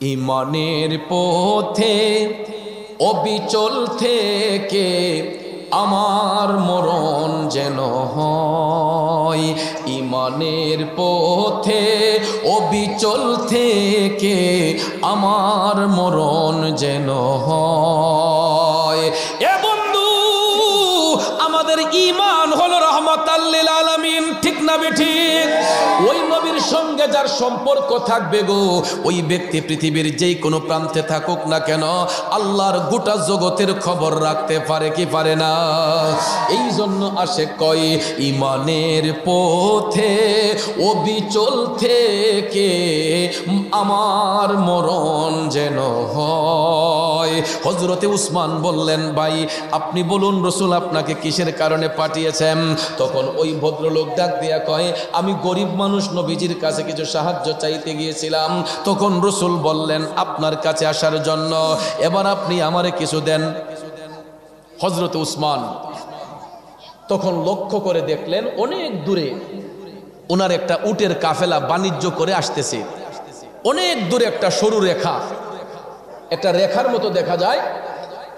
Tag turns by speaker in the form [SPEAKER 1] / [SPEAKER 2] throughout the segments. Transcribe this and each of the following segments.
[SPEAKER 1] ইমানের পথে অবিচল থেকে আমার মরণ যেন হয়। ইমানের পথে অবিচল থেকে আমার মরণ যেন হয়। এ বন্ধু, আমাদের ঈমান হলো রাহমাতাল লিল আলামিন, ঠিক না বেঠিক? ওই নবীর সঙ্গে যার সম্পর্ক থাকবে গো, ওই ব্যক্তি পৃথিবীর যেই কোনো প্রান্তে থাকুক না কেন, আল্লাহর গোটা জগতের খবর রাখতে পারে কি পারে না? এই জন্য আসে কয় ইমানের পথে অবিচল থেকে আমার মরণ যেন হয়। হযরতে উসমান বললেন, ভাই আপনি বলুন রাসূল আপনাকে কিসের কারণে পাঠিয়েছেন? তখন ওই ভদ্রলোক ডাক দিয়া কয়, আমি গরিব মানুষ, নবীজির কাছে কিছু সাহায্য চাইতে গিয়েছিলাম। তখন রাসূল বললেন, আপনার কাছে আসার জন্য, এবার আপনি আমারে কিছু দেন। হযরতে উসমান তখন লক্ষ্য করে দেখলেন অনেক দূরে ওনার একটা উটের কাফেলা বাণিজ্য করে আসতেছে। অনেক দূরে একটা সরু রেখা, একটা রেখার মতো দেখা যায়।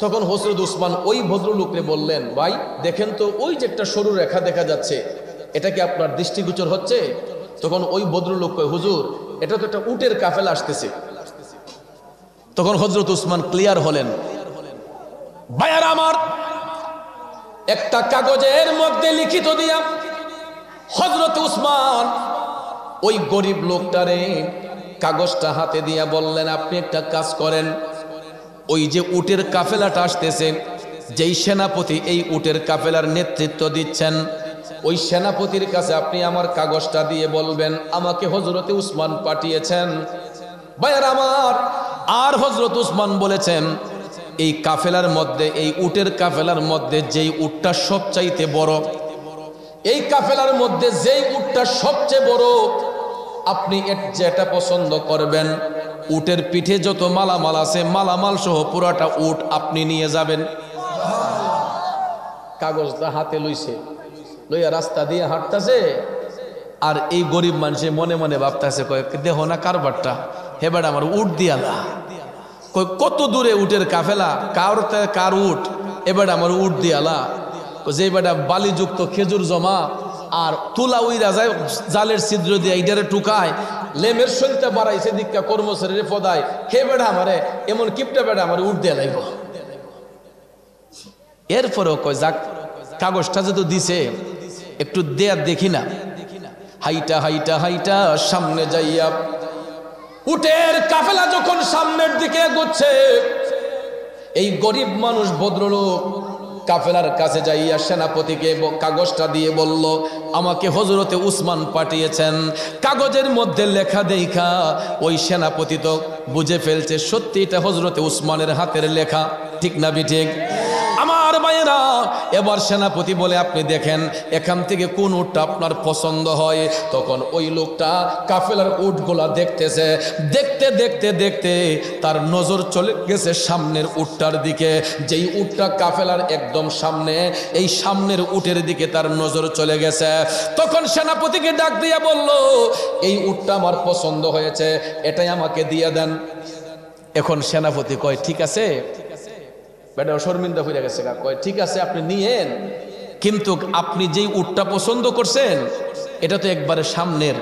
[SPEAKER 1] তখন হযরত উসমান ওই ভদ্রলোককে বললেন, ভাই দেখেন তো, ওই যে একটা সরু রেখা দেখা যাচ্ছে, এটা কি আপনার দৃষ্টিগোচর হচ্ছে? তখন ওই ভদ্রলোক কয়, হুজুর এটা তো একটা উটের কাফেলা আসতেছে। তখন হযরত উসমান ক্লিয়ার হলেন, ভাইয়ার আমার, একটা কাগজের মধ্যে লিখিত দিয়া হযরত উসমান ওই গরিব লোকটারে কাগজটা হাতে দিয়া বললেন, আপনি একটা কাজ করেন, ওই যে উটের কাফেলাটা আসতেছে, যেই সেনাপতি এই উটের কাফেলার নেতৃত্ব দিচ্ছেন, ওই সেনাপতির কাছে আপনি আমার কাগজটা দিয়ে বলবেন আমাকে হযরতে উসমান পাঠিয়েছেন। ভাইয়ার আমার, আর হযরত উসমান বলেছেন, এই কাফেলার মধ্যে, এই উটের কাফেলার মধ্যে যেই উটটা সবচাইতে বড়, এই কাফেলার মধ্যে যেই উটটা সবচেয়ে বড়, আপনি যেটা পছন্দ করবেন, উটের পিঠে যত মালামাল আছে মালামাল সহ পুরাটা উট আপনি নিয়ে যাবেন। কাগজটা হাতে লইছে, লইয়া রাস্তা দিয়ে হাঁটতেছে। আর এই গরিব মানুষে মনে মনে ভাবতেছে, কয় দেহ না কারবারটা, হেবার আমার উট দিয়ালা, কত দূরে উটের কাফেলা, কার উট, এবার আমার উট দিয়ালা, যে বেটা বালিযুক্ত খেজুর জমা আর তুলা উইরা যায় জালের ছিদ্র দিয়ে এইটারে টুকায়, লেমের সইতা বাড়াইছে দীক্ষা কর্মচারীর পদায়, হে বেটা আমারে এমন কিপটা বেটা আমার উঠ দিয়ে লাইব। এরপরেও কয় যাক, কাগজটা যেহেতু দিছে একটু দেয়া দেখি না। হাইটা হাইটা হাইটা সামনে যাইয়া উটের কাফেলা যখন সামনের দিকে এগোচ্ছে, এই গরিব মানুষ ভদ্রলোক কাফেলার কাছে যাইয়া সেনাপতিকে কাগজটা দিয়ে বলল, আমাকে হযরতে উসমান পাঠিয়েছেন। কাগজের মধ্যে লেখা দেখা ওই সেনাপতি তো বুঝে ফেলছে সত্যি এটা হযরতে উসমানের হাতের লেখা, ঠিক না বিঠিক? আমার ভাইয়েরা, এবার সেনাপতি বলে, আপনি দেখেন এখান থেকে কোন উটটা আপনার পছন্দ হয়। তখন ওই লোকটা কাফেলার উটগুলা দেখতেছে, দেখতে দেখতে দেখতে তার নজর চলে গেছে সামনের উটটার দিকে। যেই উটটা কাফেলার একদম সামনে, এই সামনের উটের দিকে তার নজর চলে গেছে। তখন সেনাপতিকে ডাক দিয়া বলল, এই উটটা আমার পছন্দ হয়েছে, এটাই আমাকে দিয়ে দেন। এখন সেনাপতি কয়, ঠিক আছে, বেটা শর্মিন্দা হয়ে গেছে, কয় ঠিক আছে আপনি নিয়েন, কিন্তু আপনি যেই উটটা পছন্দ করছেন এটা তো একবারে সামনের।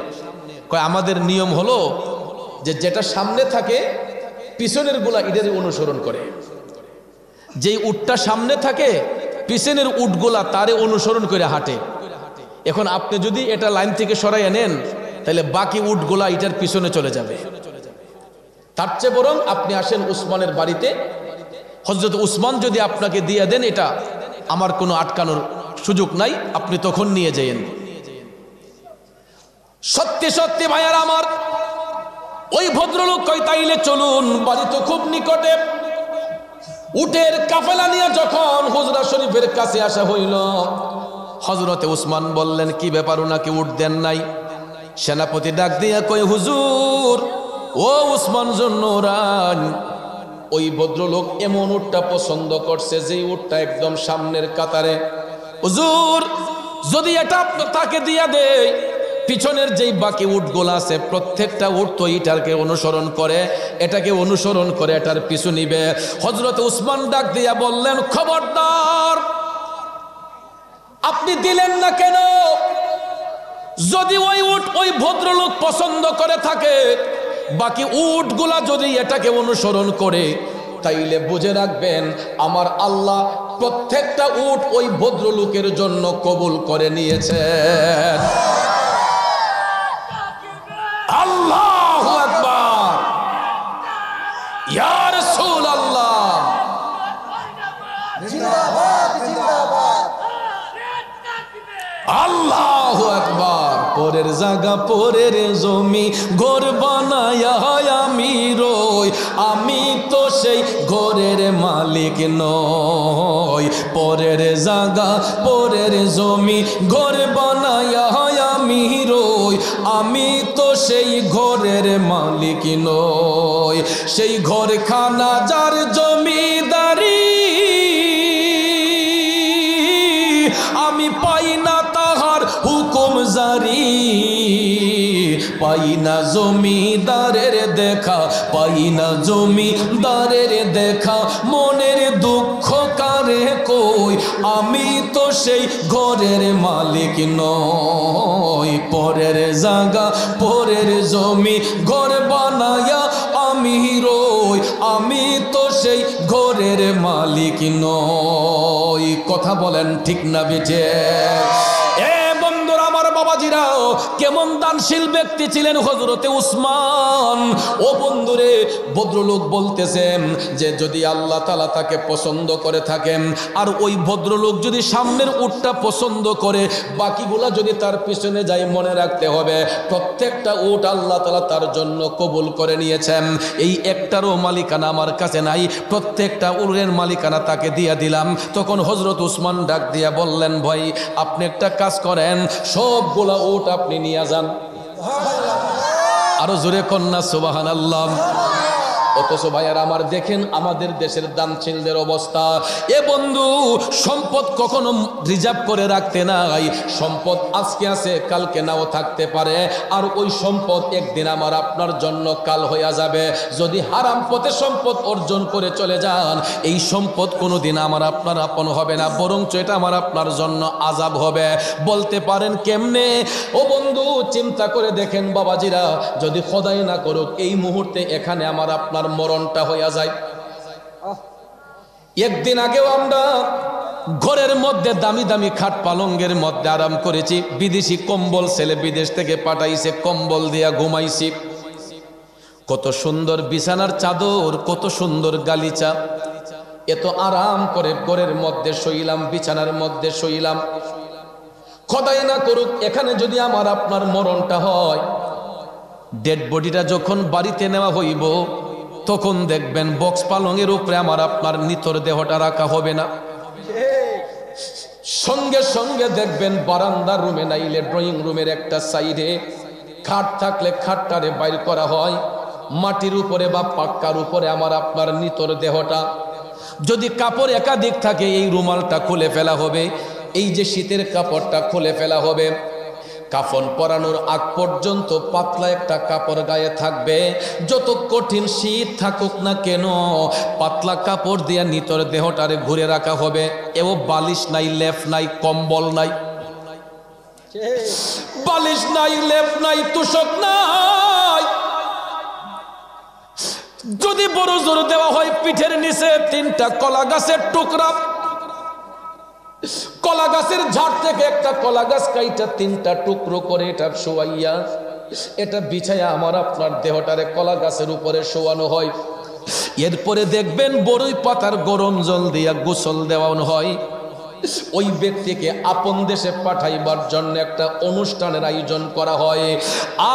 [SPEAKER 1] কয় আমাদের নিয়ম হলো যে যেটা সামনে থাকে পিছনের গুলা এটারই অনুসরণ করে, যেই উটটা সামনে থাকে পিছনের উটগুলা তারে অনুসরণ করে হাঁটে। এখন আপনি যদি এটা লাইন থেকে সরাইয়া নেন তাহলে বাকি উটগুলা এটার পিছনে চলে যাবে। তার চেয়ে বরং আপনি আসেন উসমানের বাড়িতে, হযরত উসমান যদি আপনাকে দিয়ে দেন, এটা আমার কোনো আটকানোর সুযোগ নাই, আপনি তখন নিয়ে যাইয়েন। সত্যি সত্যি ভাইয়ার আমার, ওই ভদ্রলোক কয় তাইলে চলুন, বাড়ি তো খুব নিকটে। উটের কাফেলা নিয়ে যখন হুজরা শরীফের কাছে আসা হইল, হযরতে উসমান বললেন, কি ব্যাপার, ওনাকে উট দেন নাই? সেনাপতি ডাক দিয়া কয়, হুজুর ও উসমান জন্নুরান, ওই ভদ্রলোক এমন উটটা পছন্দ করছে যে উটটা একদম সামনের কাতারে। হুজুর যদি এটা তাকে দিয়া দেয় পিছনের যেই বাকি উটগুলো আছে প্রত্যেকটা উট তো এটাকে অনুসরণ করে, এটাকে অনুসরণ করে এটার পিছু নিবে। হযরত উসমান ডাক দিয়া বললেন, খবরদার, আপনি দিলেন না কেন? যদি ওই উট ওই ভদ্রলোক পছন্দ করে থাকে, বাকি উটগুলা যদি এটাকে অনুসরণ করে, তাইলে বুঝে রাখবেন আমার আল্লাহ প্রত্যেকটা উট ওই ভদ্রলোকের জন্য কবুল করে নিয়েছেন। আল্লাহু আকবার, ইয়া রাসূলুল্লাহ,
[SPEAKER 2] জিন্দাবাদ জিন্দাবাদ।
[SPEAKER 1] আল্লাহু আকবার। পরের জায়গা পরের জমি ঘর বানায়া আমি রই, আমি তো সেই ঘরের মালিক নই। পরের জায়গা পরের জমি ঘর বানায়া আমি রই, আমি তো সেই ঘরের মালিক নই। সেই ঘরখানা যার জমিদারি, আমি পাই না তাহার হুকুম জারি। পাই না জমিদারের দেখা, পাই না জমিদারের দেখা, মনের দুঃখ কারে কই, আমি তো সেই ঘরের মালিক নই। পরের জায়গা পরের জমি ঘর বানায়া আমি রই, আমি তো সেই ঘরের মালিক নই। কথা বলেন ঠিক না বেঠে? এ বন্ধুরা আমার, বাবাজিরাও, কেমন দানশীল ব্যক্তি ছিলেন হযরতে উসমান। ও বন্ধুরে, ভদ্রলোক বলতেছেন যে যদি আল্লাহ তাআলা তাকে পছন্দ করে থাকেন, আর ওই ভদ্রলোক যদি সামনের উটটা পছন্দ করে, বাকিগুলা যদি তার পিছনে যায়, মনে রাখতে হবে প্রত্যেকটা উট আল্লাহ তাআলা তার জন্য কবুল করে নিয়েছেন। এই একটারও মালিকানা আমার কাছে নাই, প্রত্যেকটা উটের মালিকানা তাকে দিয়ে দিলাম। তখন হযরত উসমান ডাক দিয়া বললেন, ভাই আপনি একটা কাজ করেন, সবগুলা উট আপনি নিয়ে যান। আরো জোরে কন্যা সুবহানাল্লাহ। অথচ ভাইয়ার আমার, দেখেন আমাদের দেশের দানশীলদের অবস্থা। এ বন্ধু, সম্পদ কখনো রিজার্ভ করে রাখতে নাই। সম্পদ আজকে আছে, কালকে নাও থাকতে পারে, আর ওই সম্পদ একদিন আমার আপনার জন্য কাল হইয়া যাবে। যদি হারাম পথে সম্পদ অর্জন করে চলে যান, এই সম্পদ কোনোদিন আমার আপনার আপন হবে না, বরঞ্চ এটা আমার আপনার জন্য আযাব হবে। বলতে পারেন কেমনে? ও বন্ধু, চিন্তা করে দেখেন বাবাজিরা, যদি খোদাই না করুক এই মুহূর্তে এখানে আমার আপনার মরণটা হইয়া যায়। একদিন আগেও আমরা ঘরের মধ্যে দামি দামি খাট পালঙ্গের মধ্যে আরাম করেছি, বিদেশি কম্বল ছেলে বিদেশ থেকে পাঠাইছে, কম্বল দিয়া ঘুমাইছি। কত সুন্দর বিছানার চাদর, কত সুন্দর গালিচা, এত আরাম করে ঘরের মধ্যে শুইলাম, বিছানার মধ্যে শুইলাম। খোদাই না করুক এখানে যদি আমার আপনার মরণটা হয়, ডেড বডিটা যখন বাড়িতে নেওয়া হইব, তখন দেখবেন বক্স পালঙের উপরে আমার আপনার নিতর দেহটা রাখা হবে না। সঙ্গে সঙ্গে দেখবেন বারান্দার রুমে নাইলে ড্রয়িং রুমের একটা সাইডে খাট থাকলে খাটটারে বাইর করা হয়, মাটির উপরে বা পাক্কার উপরে আমার আপনার নিতর দেহটা। যদি কাপড় একাধিক থাকে, এই রুমালটা খুলে ফেলা হবে, এই যে শীতের কাপড়টা খুলে ফেলা হবে। কাফন পরানোর আগ পর্যন্ত পাতলা একটা কাপড় গায়ে থাকবে। যত কঠিন শীত থাকুক না কেন, পাতলা কাপড় দিয়ে নিতর দেহটারে ঘুরে রাখা হবে। এও বালিশ নাই, লেপ নাই, কম্বল নাই, বালিশ নাই, লেপ নাই, তুষক নাই। যদি বড় জোর দেওয়া হয়, পিঠের নিচে 3টা কলা গাছের টুকরা, কলা গাছের ঝাড় থেকে একটা কলা গাছ কাইটা 3টা টুকরো করে এটা শোয়াইয়া, এটা বিছাইয়া আমার আপনার দেহটারে কলা গাছের উপরে শোয়ানো হয়। এরপরে দেখবেন বড়ই পাতার গরম জল দিয়া গোসল দেওয়ানো হয়। ওই ব্যক্তিকে আপন দেশে পাঠাইবার জন্য একটা অনুষ্ঠানের আয়োজন করা হয়।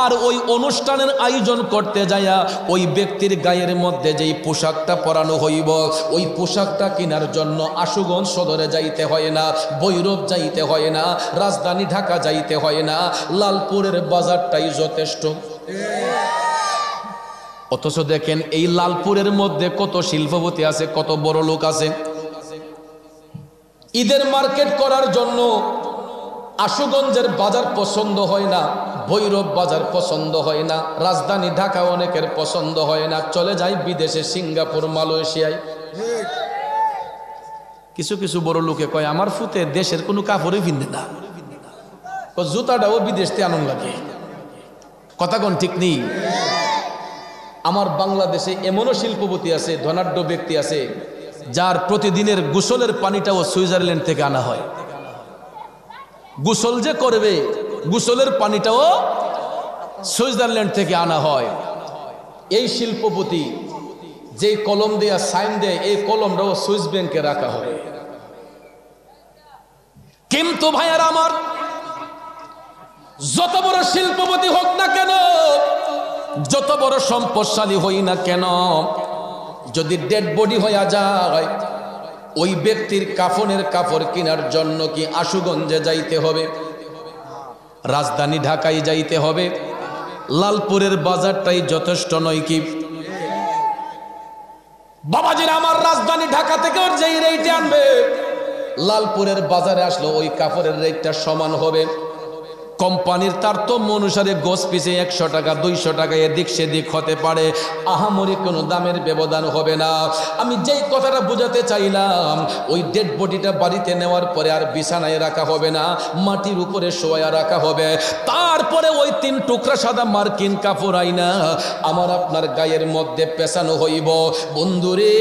[SPEAKER 1] আর ওই অনুষ্ঠানের আয়োজন করতে যাইয়া ওই ব্যক্তির গায়ের মধ্যে যেই পোশাকটা পরানো হইব, ওই পোশাকটা কেনার জন্য আশুগঞ্জ সদরে যাইতে হয় না, ভৈরব যাইতে হয় না, রাজধানী ঢাকা যাইতে হয় না, লালপুরের বাজারটাই যথেষ্ট। অথচ দেখেন এই লালপুরের মধ্যে কত শিল্পপতি আছে, কত বড় লোক আছে। ঈদের মার্কেট করার জন্য আশুগঞ্জের বাজার পছন্দ হয় না, ভৈরব বাজার পছন্দ হয় না, রাজধানী ঢাকা অনেকের পছন্দ হয় না, চলে যায় বিদেশে, সিঙ্গাপুর, মালয়েশিয়ায়। কিছু কিছু বড় লোকে কয় আমার ফুতে দেশের কোনো কাপড়ই ভিন্ন না, জুতাটাও বিদেশ থেকে আনন্দ লাগে। কথা কোন ঠিক নেই? আমার বাংলাদেশে এমনও শিল্পপতি আছে, ধনাঢ্য ব্যক্তি আছে, যার প্রতিদিনের গোসলের পানিটাও সুইজারল্যান্ড থেকে আনা হয়। গোসল যে করবে, গোসলের পানিটাও সুইজারল্যান্ড থেকে আনা হয়। এই শিল্পপতি যে কলম দেয়া সাইন দেয়, এই কলমটাও সুইস ব্যাংকে রাখা হয়। কিন্তু ভাইয়ার আমার, যত বড় শিল্পপতি হোক না কেন, যত বড় সম্পদশালী হই না কেন, যদি ডেড বডি হয়ে যায়, ওই ব্যক্তির কাফনের কাপড় কেনার জন্য কি আশুগঞ্জে যাইতে হবে, রাজধানী ঢাকায় যাইতে হবে? লালপুরের বাজারটাই যথেষ্ট নয় কি? বাবাজিরা আমার, রাজধানী ঢাকা থেকে ওর যেই রেটে আনবে, লালপুরের বাজারে আসলো ওই কাপড়ের রেটটা সমান হবে। কোম্পানির তারতম্য অনুসারে গোছ পিছে 100 টাকা 200 টাকা এদিক সেদিক হতে পারে, আহামরি কোনো দামের ব্যবধান হবে না। আমি যেই কথাটা বোঝাতে চাইলাম, ওই ডেড বডিটা বাড়িতে নেওয়ার পরে আর বিছানায় রাখা হবে না, মাটির উপরে শোয়া রাখা হবে। তারপরে ওই 3 টুকরা সাদা মার্কিন কাপড় আইনা আমার আপনার গায়ের মধ্যে পেছানো হইব। বন্ধুরে,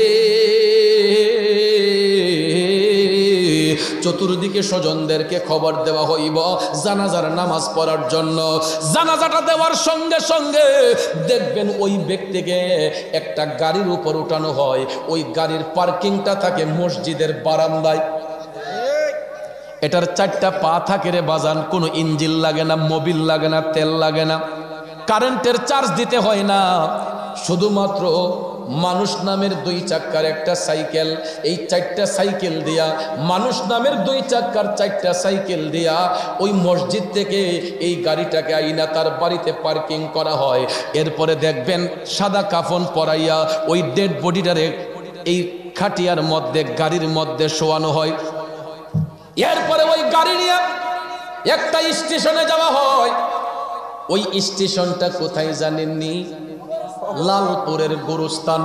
[SPEAKER 1] চতুর্দিকে স্বজনদেরকে খবর দেওয়া হইব জানাজার নামাজ পড়ার জন্য। জানাজাটা দেওয়ার সঙ্গে সঙ্গে দেখবেন ওই ব্যক্তিকে একটা গাড়ির উপর উঠানো হয়। ওই গাড়ির পার্কিংটা থাকে মসজিদের বারান্দায়। এটার 4টা পা থাকে রে বাজান, কোনো ইঞ্জিন লাগে না, মোবিল লাগে না, তেল লাগে না, কারেন্টের চার্জ দিতে হয় না, শুধুমাত্র মানুষ নামের 2 চাক্কার একটা সাইকেল। এই 4টা সাইকেল দিয়া, মানুষ নামের 2 চাক্কার 4টা সাইকেল দিয়া ওই মসজিদ থেকে এই গাড়িটাকে আইনা তার বাড়িতে পার্কিং করা হয়। এরপরে দেখবেন সাদা কাফন পরাইয়া ওই ডেড বডিটারে এই খাটিয়ার মধ্যে, গাড়ির মধ্যে শোয়ানো হয়। এরপরে ওই গাড়ি নিয়ে একটা স্টেশনে যাওয়া হয়। ওই স্টেশনটা কোথায় জানেননি? লালপুরের গুরুস্থান।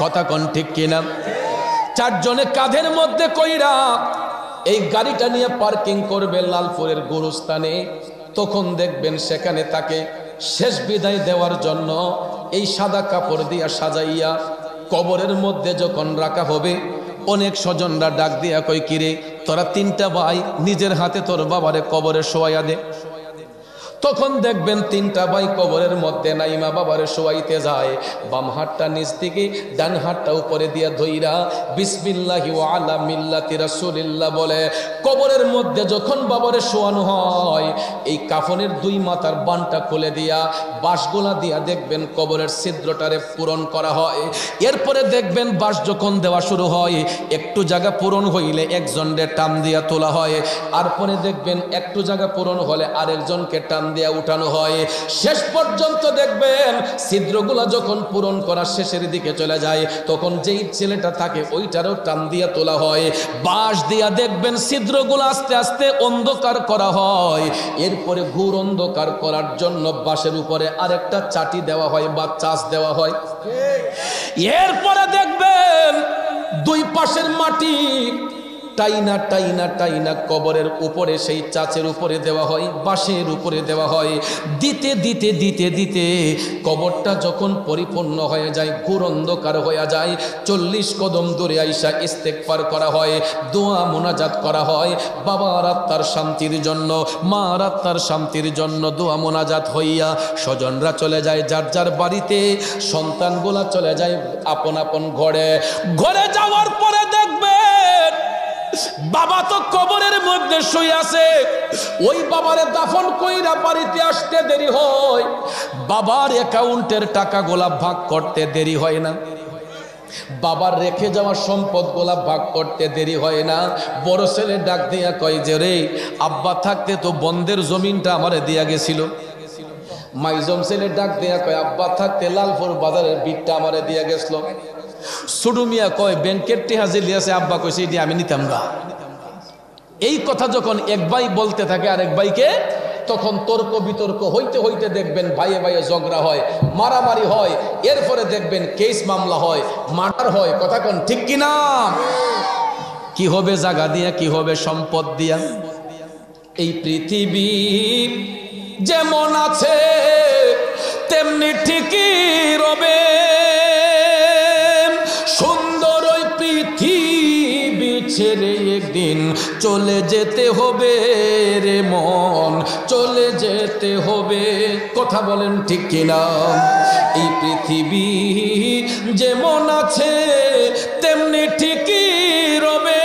[SPEAKER 1] কথা কোন ঠিক কিনা? 4 জনে কাঁধের মধ্যে কইরা এই গাড়িটা নিয়ে পার্কিং করবে লালপুরের গুরুস্থানে। তখন দেখবেন সেখানে তাকে শেষ বিদায় দেওয়ার জন্য এই সাদা কাপড় দিয়া সাজাইয়া কবরের মধ্যে যখন রাখা হবে, অনেক স্বজনরা ডাক দিয়া কই, কিরে তোরা 3টা ভাই নিজের হাতে তোর বাবারে কবরে শোয়াইয়া দে। তখন দেখবেন 3টা ভাই কবরের মধ্যে নাইমা বাবারে শোয়াইতে যায়। বাম হাতটা নিচ থেকে, ডান হাতটা উপরে দিয়া ধইরা বিসমিল্লাহি ওয়া আলা মিল্লাতি রাসূলিল্লাহ বলে কবরের মধ্যে যখন বাবারে শোয়ানো হয়, এই কাফনের 2 মাথার বানটা খুলে দিয়া বাঁশগুলা দিয়া দেখবেন কবরের ছিদ্রটারে পূরণ করা হয়। এরপরে দেখবেন বাঁশ যখন দেওয়া শুরু হয়, একটু জায়গা পূরণ হইলে একজনকে টান দিয়া তোলা হয়, আর পরে দেখবেন একটু জায়গা পূরণ হলে আরেকজনকে টান দিয়া উঠানো হয়। শেষ পর্যন্ত দেখবেন ছিদ্রগুলা যখন পূরণ করা শেষের দিকে চলে যায়, তখন যেই ছেলেটা থাকে ওইটারও টান দিয়া তোলা হয়। বাঁশ দিয়া দেখবেন ছিদ্রগুলো আস্তে আস্তে অন্ধকার করা হয়। এরপরে ঘুর অন্ধকার করার জন্য বাঁশের উপরে আরেকটা চাটি দেওয়া হয় বা চাষ দেওয়া হয়। এরপরে দেখবেন 2 পাশের মাটি টাইনা টাইনা টাইনা কবরের উপরে সেই চাচের উপরে দেওয়া হয়, বাঁশের উপরে দেওয়া হয়। দিতে দিতে দিতে দিতে কবরটা যখন পরিপূর্ণ হয়ে যায়, ঘোর অন্ধকার হয়ে যায়, 40 কদম দূরে আইসা ইস্তেগফার করা হয়, দোয়া মোনাজাত করা হয়। বাবার আত্মার শান্তির জন্য, মার আত্মার শান্তির জন্য দোয়া মোনাজাত হইয়া স্বজনরা চলে যায় যার যার বাড়িতে, সন্তানগুলা চলে যায় আপন আপন ঘরে। ঘরে যাওয়ার পরে দেখবেন বাবা তো কবরের মধ্যে শুয়ে আছে। ওই বাবারে দাফন কইরা বাড়িতে আসতে দেরি হয়, বাবার অ্যাকাউন্টের টাকাগুলা ভাগ করতে দেরি হয় না, বাবার রেখে যাওয়া সম্পদগুলা ভাগ করতে দেরি হয় না। বড় ছেলে ডাক দিয়া কয় যে, রে আব্বা থাকতে তো বন্ধের জমিনটা আমারে দিয়া গেছিল। মাইজম ছেলে ডাক দিয়া কয়, আব্বা থাকতে লালপুর বাজারের বিটটা আমারে দিয়া গেছিল। ছোটু মিয়া কয়, ব্যাংকের টেহা যে লিয়াছে আব্বা কইছে এটি আমি নিতাম গা। এই কথা যখন এক ভাই বলতে থাকে আরেক ভাইকে, তখন তর্ক বিতর্ক হইতে হইতে দেখবেন ভাইয়ে ভাইয়ে ঝগড়া হয়, মারামারি হয়, এরপরে দেখবেন কেস মামলা হয়, মার্ডার হয়। কথা কোন ঠিক কিনা? কি হবে জায়গা দিয়া, কি হবে সম্পদ দিয়া? এই পৃথিবী যেমন আছে তেমনি ঠিকই রবে। সুন্দর ওই পৃথিবী ছেড়ে একদিন চলে যেতে হবে রে মন, চলে যেতে হবে। কথা বলেন ঠিক কিনা? এই পৃথিবী যেমন আছে তেমনি ঠিকই রবে।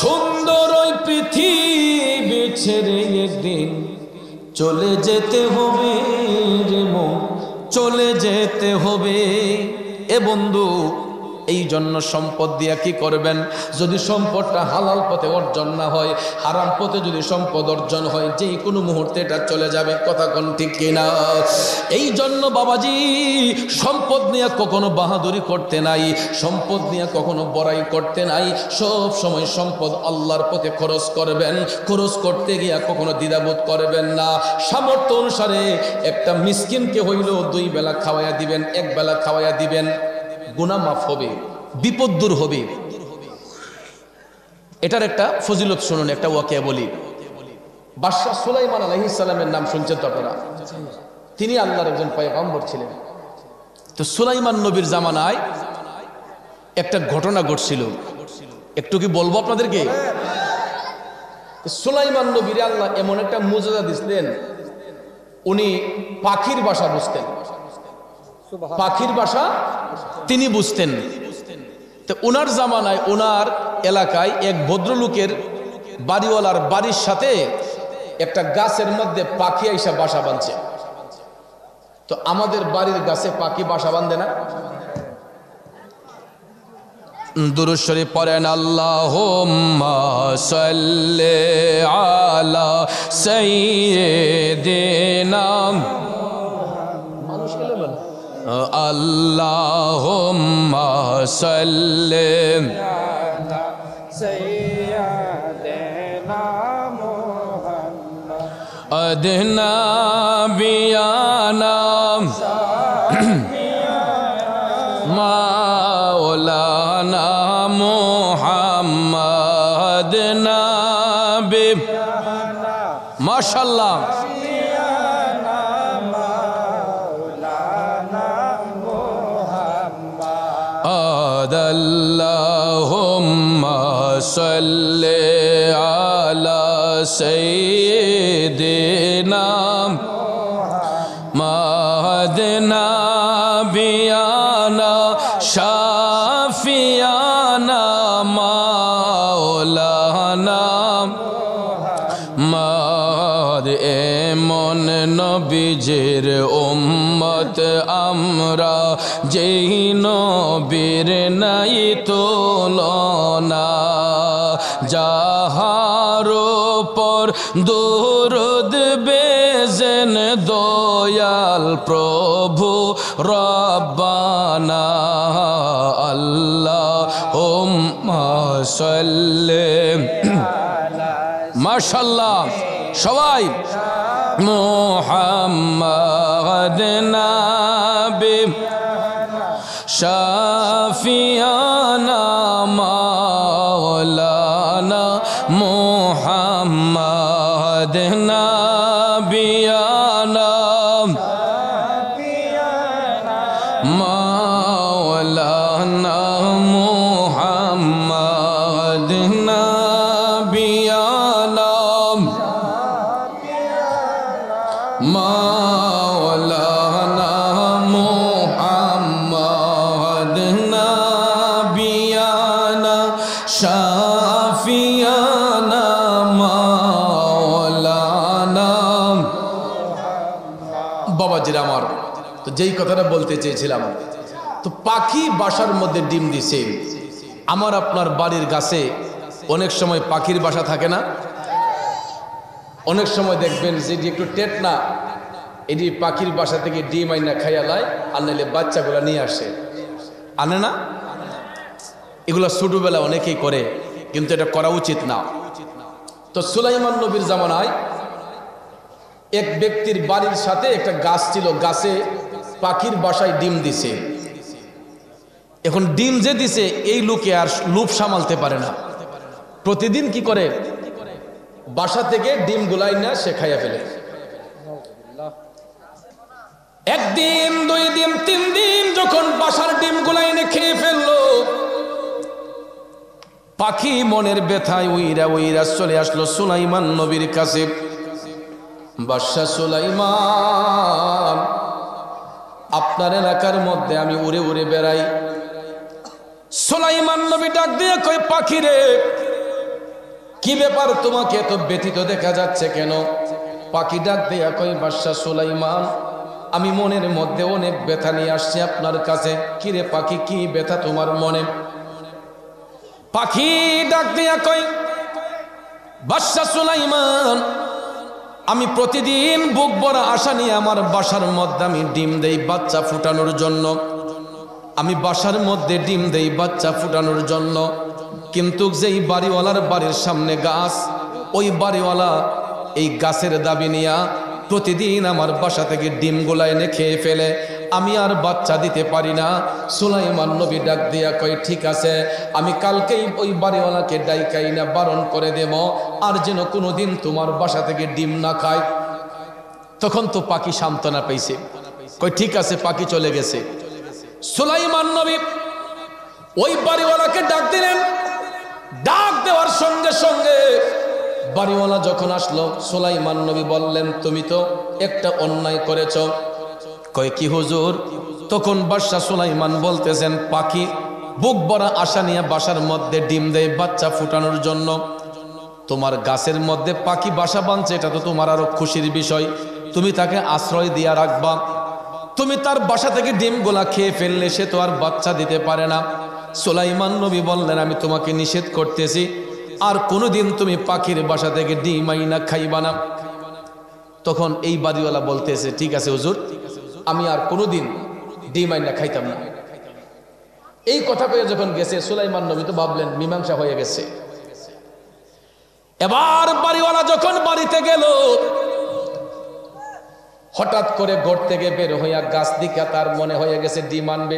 [SPEAKER 1] সুন্দর ওই পৃথিবী ছেড়ে একদিন চলে যেতে হবে রে মন, চলে যেতে হবে। এ বন্ধু, এই জন্য সম্পদ দিয়া কি করবেন? যদি সম্পদটা হালাল পথে অর্জন না হয়, হারাম পথে যদি সম্পদ অর্জন হয়, যে কোনো মুহূর্তে এটা চলে যাবে। কথা কোন ঠিক কিনা? এই জন্য বাবাজি সম্পদ নিয়ে কখনো বাহাদুরি করতে নাই, সম্পদ নিয়ে কখনো বড়াই করতে নাই। সব সময় সম্পদ আল্লাহর পথে খরচ করবেন। খরচ করতে গিয়া কখনো দ্বিধাবোধ করবেন না। সামর্থ্য অনুসারে একটা মিসকিনকে হইল 2 বেলা খাওয়াইয়া দিবেন, 1 বেলা খাওয়াইয়া দিবেন, গুনাহ মাফ হবে, বিপদ দূর হবে। এটার একটা ফজিলত শুনুন, একটা ওয়াকিয়া বলি। বাদশাহ সুলাইমান আলাইহিস সালামের নাম শুনছেন তো আপনারা? তিনি আল্লাহর একজন পয়গম্বর ছিলেন। তো সুলাইমান নবীর জামানায় একটা ঘটনা ঘটছিল, একটু কি বলবো আপনাদেরকে? সুলাইমান নবীর আল্লাহ এমন একটা মুজিজা দিলেন, উনি পাখির ভাষা বুঝতেন। পাখির ভাষা তিনি বুঝতেন। তো ওনার জামানায় ওনার এলাকায় এক ভদ্রলোকের বাড়িওয়ালার বাড়ির সাথে একটা গাছের মধ্যে পাখি আইসা বাসা বাঁধছে। তো আমাদের বাড়ির গাছে পাখি বাসা বাঁধে না? দুরূদ শরীফ পড়েন, আল্লাহুম্মা সাল্লি আলা সাইয়্যিদিনা। মানুষ বলেন আল্লাহুম্মা সাল্লি আলা সাইয়্যিদিনা মুহাম্মদ আদনা বিয়ানা মাওলানা মুহাম্মদ নবী। মাশাআল্লাহ। আল্লাহুম্মা সাল্লি আলা সাইয়্যিদিনা মুহাম্মদ নবিয়ানা শাফিয়ানা মাওলানা মুহাম্মদ। এমন নবীজির উম্মত আমরা, যেই নবীর নাই তুলনা। যাহার উপর দুরূদ বেজেন দয়াল প্রভু রব্বানা। আল্লাহুম্মা সাল্লি। মাশাআল্লাহ সবাই। মুহাম্মদ নবী শাফিয়ানা মাওলানা মুহাম্মদ নবিয়ানা মাওলানা মুহাম্মদ নবিয়ানা মাওলানা মুহাম্মদ নবিয়ানা শাফিয়ানা মাওলানা। বাবাজিরা আমার, তো যেই কথাটা বলতে চেয়েছিলাম, তো পাখি বাসার মধ্যে ডিম দিছে। আমার আপনার বাড়ির গাছে অনেক সময় পাখির বাসা থাকে না? অনেক সময় দেখবেন যে একটু টেট না, এটি পাখির বাসা থেকে ডিম আইনা খাইয়া লায়, আর নাইলে বাচ্চাগুলা নিয়ে আসে, আনে না? এগুলো ছোটবেলা অনেকেই করে, কিন্তু এটা করা উচিত না। তো সুলাইমান নবীর জামানায় এক ব্যক্তির বাড়ির সাথে একটা গাছ ছিল, গাছে পাখির বাসায় ডিম দিছে। এখন ডিম যে দিছে এই লোকে আর লোভ সামালতে পারে না, প্রতিদিন কি করে বাসা থেকে ডিম গুলাই না সে খাইয়া ফেলে। একদিন, 2 দিন, 3 দিন যখন বাসার ডিম গুলাই এনে খেয়ে ফেললো, পাখি মনের ব্যথায় উইরা উইরা চলে আসলো সুলাইমান নবীর কাছে। বাদশা সুলাইমান, আপনার এলাকার মধ্যে আমি উড়ে উড়ে বেড়াই। সুলাইমান নবী ডাক দিয়ে কই, পাখি রে, কি ব্যাপার, তোমাকে এত ব্যথিত দেখা যাচ্ছে কেন? পাখি ডাক দিয়া কই, বাদশা সুলাইমান, আমি মনের মধ্যে অনেক ব্যথা নিয়ে আসছি আপনার কাছে। কি রে পাখি, কি ব্যথা তোমার মনে? পাখি ডাক দিয়া কই, বাদশা সুলাইমান, আমি প্রতিদিন বুক ভরা আশা নিয়ে আমার বাসার মধ্যে আমি ডিম দেই বাচ্চা ফুটানোর জন্য। আমি বাসার মধ্যে ডিম দেই বাচ্চা ফুটানোর জন্য, কিন্তু যেই বাড়িওয়ালার বাড়ির সামনে গাছ, ওই বাড়িওয়ালা এই গাছের দাবি নিয়া প্রতিদিন আমার বাসা থেকে ডিমগুলা এনে খেয়ে ফেলে, আমি আর বাচ্চা দিতে পারি না। সুলাইমান নবী ডাক দিয়া কয়, ঠিক আছে, আমি কালকেই ওই বাড়িওয়ালাকে ডাইকাই না বারণ করে দেব, আর যেন কোনোদিন তোমার বাসা থেকে ডিম না খায়। তখন তো পাখি সান্ত্বনা পেয়েছে, কয় ঠিক আছে, পাখি চলে গেছে। সুলাইমান নবী ওই বাড়িওয়ালাকে ডাক দিলেন। ডাক দেওয়ার সঙ্গে সঙ্গে বাড়িওয়ালা যখন আসলো, সুলাইমান নবী বললেন, তুমি তো একটা অন্যায় করেছ। কয় কি হুজুর? তখন বাদশা সুলাইমান বলতেছেন, পাখি বুক ভরা আশা নিয়ে বাসার মধ্যে ডিম দেয় বাচ্চা ফুটানোর জন্য, তোমার গাছের মধ্যে পাখি বাসা বাঁধছে, এটা তো তোমার আরো খুশির বিষয়, তুমি তাকে আশ্রয় দিয়া রাখবা। তুমি তার বাসা থেকে ডিমগুলা খেয়ে ফেললে সে তো আর বাচ্চা দিতে পারে না। সুলাইমান নবী বললেন, আমি তোমাকে নিষেধ করতেছি, আর কোনোদিন তুমি পাখির বাসা থেকে ডিম আইনা খাইবা না। তখন এই বাড়িওয়ালা বলতেছে, ঠিক আছে হুজুর, আমি আর কোনোদিন ডিম আইনা খাইতাম না। এই কথা পেয়ে যখন গেছে, সুলাইমান নবী তো ভাবলেন মীমাংসা হয়ে গেছে। এবার বাড়িওয়ালা যখন বাড়িতে গেল, হঠাৎ করে ঘর থেকে বের হইয়া গাছ দিকে তার মনে হয়ে গেছে ডিম আনবে,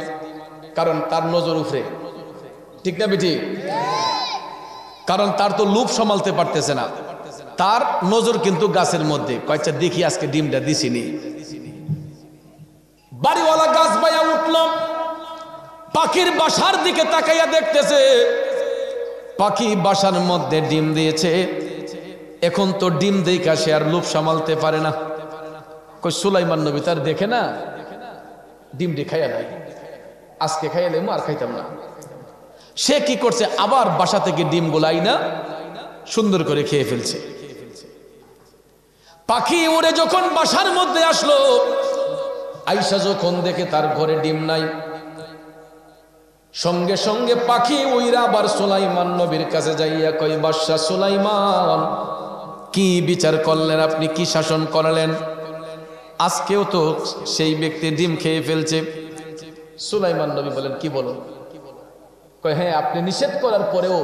[SPEAKER 1] কারণ তার নজর উফরে, ঠিক না বেটি? কারণ তার তো লোভ সামালতে পারতেছে না, তার নজর কিন্তু গাছের মধ্যে। কয়েকটা দেখি আজকে ডিমটা দিছিনি। বাড়িওয়ালা গাছ বাইয়া উঠল, পাখির বাসার দিকে তাকাইয়া দেখতেছে পাখি বাসার মধ্যে ডিম দিয়েছে। এখন তো ডিম দেখা সে আর লোভ সামালতে পারে না। কই সুলাইমান নবী তার দেখে না, ডিমটি খাইয়া নাই, আজকে খাইয়ালে আর খাইতাম না। সে কি করছে, আবার বাসা থেকে ডিম গুলাই না সুন্দর করে খেয়ে ফেলছে। পাখি উড়ে যখন বাসার মধ্যে আসলো, আয়েশা যখন দেখে তার ঘরে ডিম নাই, সঙ্গে সঙ্গে পাখি উইরা আবার সুলাইমান নবীর কাছে যাইয়া কই, বাদশা সুলাইমান, কি বিচার করলেন আপনি, কি শাসন করলেন? আজকেও তো সেই ব্যক্তি ডিম খেয়ে ফেলছে। সুলাইমান নবী বলেন, কি বলো? কয়, হ্যাঁ, আপনি নিষেধ করার পরেও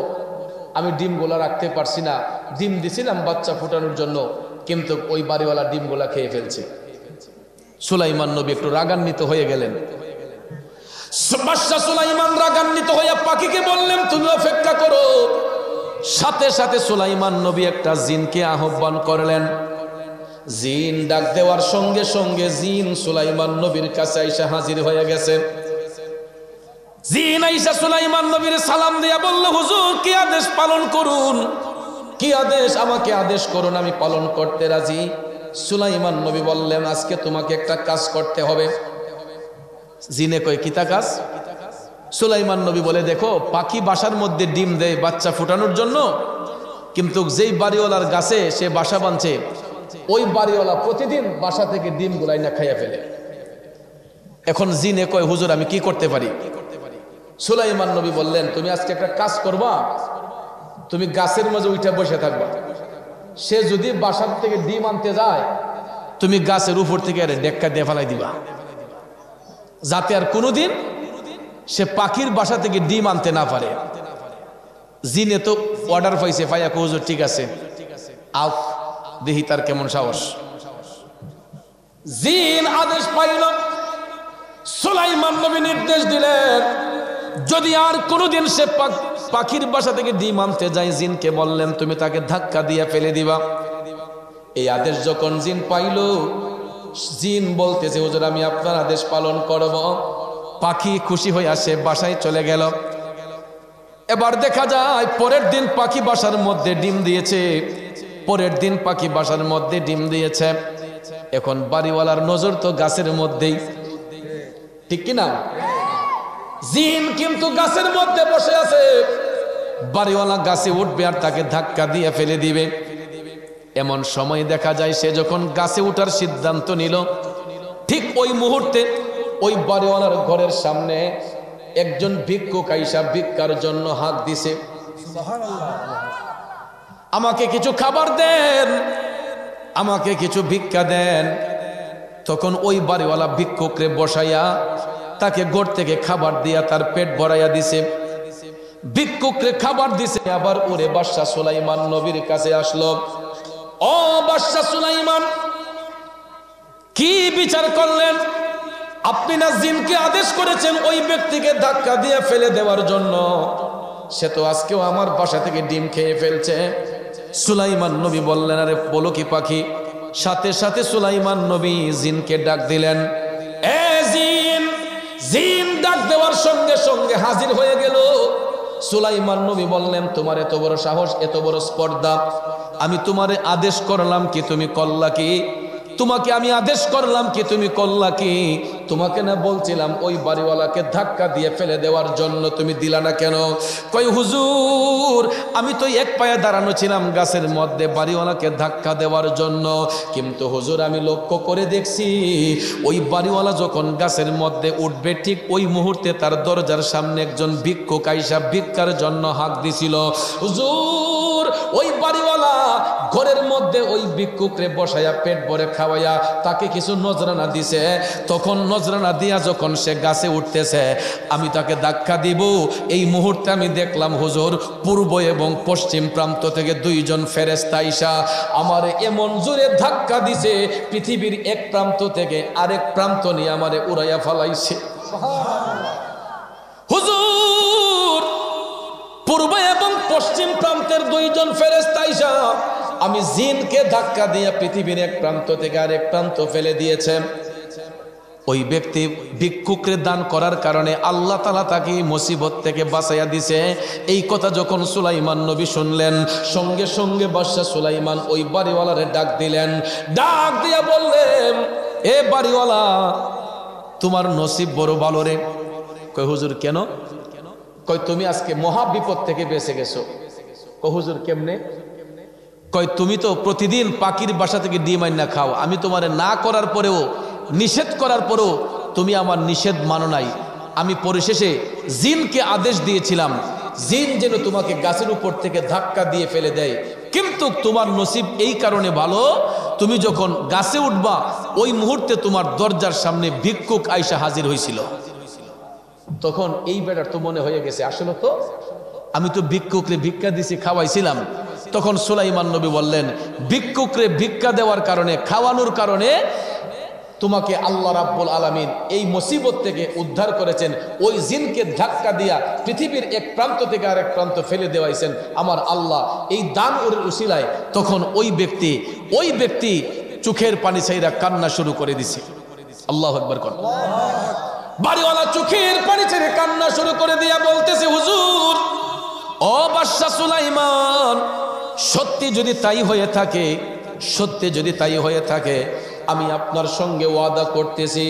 [SPEAKER 1] আমি ডিমগুলা রাখতে পারছি না, ডিম দিছিলাম বাচ্চা ফুটানোর জন্য, কিন্তু ওই বাড়িওয়ালা ডিমগুলা খেয়ে ফেলছে। সুলাইমান নবী একটু রাগান্বিত হয়ে গেলেন। বাদশা সুলাইমান রাগান্বিত হইয়া পাখিকে বললেন, তুমি অপেক্ষা করো। সাথে সাথে সুলাইমান নবী একটা জিনকে আহ্বান করলেন। জিন ডাক দেওয়ার সঙ্গে সঙ্গে জিন সুলাইমান নবীর কাছে আইসা হাজির হয়ে গেছে। জিন আইসা সুলাইমান নবীর সালাম দিয়া বলল, হুজুর, কি আদেশ পালন করুন, কি আদেশ, আমাকে আদেশ করুন, আমি পালন করতে রাজি। সুলাইমান নবী বললেন, আজকে তোমাকে একটা কাজ করতে হবে। জিনে কয়, কিতা কাজ? সুলাইমান নবী বলে, দেখো, পাখি বাসার মধ্যে ডিম দেয় বাচ্চা ফুটানোর জন্য, কিন্তু যেই বাড়িওয়ালার গাছে সে বাসা বাঁধছে, ওই বাড়িওয়ালা প্রতিদিন বাসা থেকে ডিম গুলাই না খাইয়া ফেলে। এখন জিনে কয়, হুজুর, আমি কি করতে পারি? সুলাইমান নবী বললেন, তুমি আজকে একটা কাজ করবা, তুমি গাছের মাঝে উঠে বসে থাকবা, সে যদি বাসার থেকে ডিম আনতে যায়, তুমি গাছের উপর থেকে ডেক্কা দিয়ে ফেলাই দিবা, যাতে আর কোনোদিন সে পাখির বাসা থেকে ডিম আনতে না পারে। জিনে তো অর্ডার পাইছে, পাইয়া হুজুর ঠিক আছে, আও, দেখি তার কেমন সাহস। জিন আদেশ পাইল, সুলাইমান নবী নির্দেশ দিলেন যদি আর কোনোদিন সে পাখির বাসা থেকে ডিম আনতে যায়, জিনকে বললেন তুমি তাকে ধাক্কা দিয়ে ফেলে দিবা। এই আদেশ যখন জিন পাইল, জিন বলতেছে হুজুর আমি আপনার আদেশ পালন করব। পাখি খুশি হয়ে আসে বাসায় চলে গেল। এবার দেখা যায় পরের দিন পাখি বাসার মধ্যে ডিম দিয়েছে, পরের দিন পাখি বাসার মধ্যে ডিম দিয়েছে। এখন বাড়িওয়ালার নজর তো গাছের মধ্যেই, ঠিক কিনা? জিন কিন্তু গাছের মধ্যে বসে আছে, বাড়িওয়ালা গাছে উঠবে আর তাকে ধাক্কা দিয়ে ফেলে দিবে। এমন সময় দেখা যায় সে যখন গাছে উঠার সিদ্ধান্ত নিল, ঠিক ওই মুহূর্তে ওই বাড়িওয়ালার ঘরের সামনে একজন ভিক্ষুক আইসা ভিক্ষার জন্য হাত দিছে, আমাকে কিছু খাবার দেন, আমাকে কিছু ভিক্ষা দেন। তখন ওই বাড়িওয়ালা ভিক্ষুকরে বসাইয়া তাকে ঘর থেকে খাবার দিয়া তার পেট ভরাইয়া দিছে, ভিক্ষুকরে খাবার দিছে। আবার ওরে বাদশা সুলাইমান নবীর কাছে আসলো, ও বাদশা সুলাইমান কি বিচার করলেন? আপনি না জিনকে আদেশ করেছেন ওই ব্যক্তিকে ধাক্কা দিয়ে ফেলে দেওয়ার জন্য, সে তো আজকেও আমার বাসা থেকে ডিম খেয়ে ফেলছে। সুলাইমান নবী বললেন আরে বলো কি পাখি? সাথে সাথে সুলাইমান নবী জিনকে ডাক দিলেন, এ জিন! জিন ডাক দেওয়ার সঙ্গে সঙ্গে হাজির হয়ে গেল। সুলাইমান নবী বললেন তোমার এত বড় সাহস, এত বড় স্পর্ধা, আমি তোমারে আদেশ করলাম কি তুমি করলা কি? তোমাকে আমি আদেশ করলাম কি তুমি করলা কি? তোমাকে না বলছিলাম ওই বাড়িওয়ালাকে ধাক্কা দিয়ে ফেলে দেওয়ার জন্য, তুমি দিলা না কেন? কই হুজুর আমি তো এক পায়ে দাঁড়ানো ছিলাম গাছের মধ্যে বাড়িওয়ালাকে ধাক্কা দেওয়ার জন্য, কিন্তু হুজুর আমি লক্ষ্য করে দেখছি ওই বাড়িওয়ালা যখন গাছের মধ্যে উঠবে ঠিক ওই মুহূর্তে তার দরজার সামনে একজন ভিক্ষুক আইসা ভিক্ষার জন্য হাঁক দিছিল। হুজুর ওই বাড়িওয়ালা ঘরের মধ্যে ওই ভিক্ষুকরে বসাইয়া পেট ভরে খাওয়াইয়া তাকে কিছু নজরানা দিছে। তখন নজরানা দিয়া যখন সে গাছে উঠতেছে আমি তাকে ধাক্কা দিব, এই মুহূর্তে আমি দেখলাম হুজুর পূর্ব এবং পশ্চিম প্রান্ত থেকে দুইজন ফেরেশতা আইসা আমারে এমন জোরে ধাক্কা দিছে পৃথিবীর এক প্রান্ত থেকে আরেক প্রান্ত নিয়ে আমারে উড়াইয়া ফালাইছে। হুজুর পূর্ব এবং পশ্চিম প্রান্তের দুইজন ফেরেশতা আইসা আমি জিনকে ধাক্কা দিয়ে পৃথিবীর এক প্রান্ত থেকে আরেক প্রান্ত ফেলে দিয়েছে। ওই ব্যক্তি ভিক্ষুকরে দান করার কারণে আল্লাহ তাআলা তাকে মুসিবত থেকে বাঁচাইয়া দিছে। এই কথা যখন সুলাইমান নবী শুনলেন সঙ্গে সঙ্গে বাদশা সুলাইমান ওই বাড়িওয়ালারে ডাক দিলেন, ডাক দিয়া বললেন এ বাড়িওয়ালা তোমার নসিব বড় ভালো রে। কই হুজুর কেন? কই তুমি আজকে মহা বিপদ থেকে বেঁচে গেছো। কই হুজুর কেমনে? কই তুমি তো প্রতিদিন পাখির বাসা থেকে ডিম আইনা খাও, আমি তোমারে না করার পরেও নিষেধ করার পরেও তুমি আমার নিষেধ মানো নাই। আমি পরিশেষে জিনকে আদেশ দিয়েছিলাম জিন যেন তোমাকে গাছের উপর থেকে ধাক্কা দিয়ে ফেলে দেয়, কিন্তু তোমার নসিব এই কারণে ভালো তুমি যখন গাছে উঠবা ওই মুহূর্তে তোমার দরজার সামনে ভিক্ষুক আইসা হাজির হয়েছিল। তখন এই বেটার তো মনে হয়ে গেছে আসলে তো আমি তো ভিক্ষুকরে ভিক্ষা দিছি খাওয়াইছিলাম। তখন সুলাইমান নবী বললেন ভিক্ষুকরে ভিক্ষা দেওয়ার কারণে খাওয়ানোর কারণে তোমাকে আল্লাহ রাব্বুল আলামিন এই মুসিবত থেকে উদ্ধার করেছেন। ওই জিনকে ধাক্কা দিয়া পৃথিবীর এক প্রান্ত থেকে আরেক প্রান্ত ফেলে দেওয়াইছেন আমার আল্লাহ এই দান ওর উসিলায়। তখন ওই ব্যক্তি চোখের পানি ছাইরা কান্না শুরু করে দিছে। আল্লাহু আকবার কর। বাড়িওয়ালা চোখের পানি ছেড়ে কান্না শুরু করে দিয়া বলতেছে হুজুর ও বাদশা সুলাইমান সত্যি যদি তাই হয়ে থাকে আমি আপনার সঙ্গে ওয়াদা করতেছি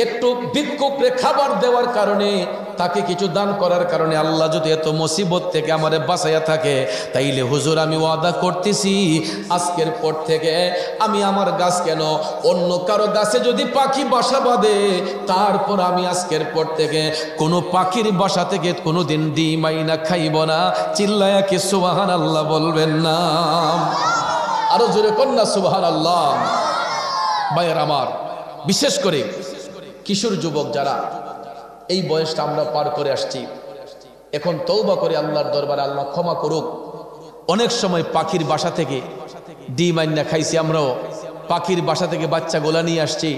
[SPEAKER 1] একটু ভিক্ষুকরে খাবার দেওয়ার কারণে তাকে কিছু দান করার কারণে আল্লাহ যদি এত মুসিবত থেকে আমারে বাঁচাইয়া থাকে তাইলে হুজুর আমি ওয়াদা করতেছি আজকের পর থেকে আমি আমার গাছ কেন অন্য কারো গাছে যদি পাখি বাসা বাঁধে তারপর আমি আজকের পর থেকে কোনো পাখির বাসা থেকে কোনোদিন ডিম আইনা খাইব না। চিল্লায়া কি সুবহানাল্লাহ বলবেন না? আরো জোরে কন্যা সুবহানাল্লাহ। ভাইয়ের আমার বিশেষ করে কিশোর যুবক যারা এই বয়সটা আমরা পার করে আসছি এখন তওবা করে আল্লাহর দরবারে আল্লাহ ক্ষমা করুক। অনেক সময় পাখির বাসা থেকে ডিম আইনা খাইছি আমরাও, পাখির বাসা থেকে বাচ্চা গোলা নিয়ে আসছি।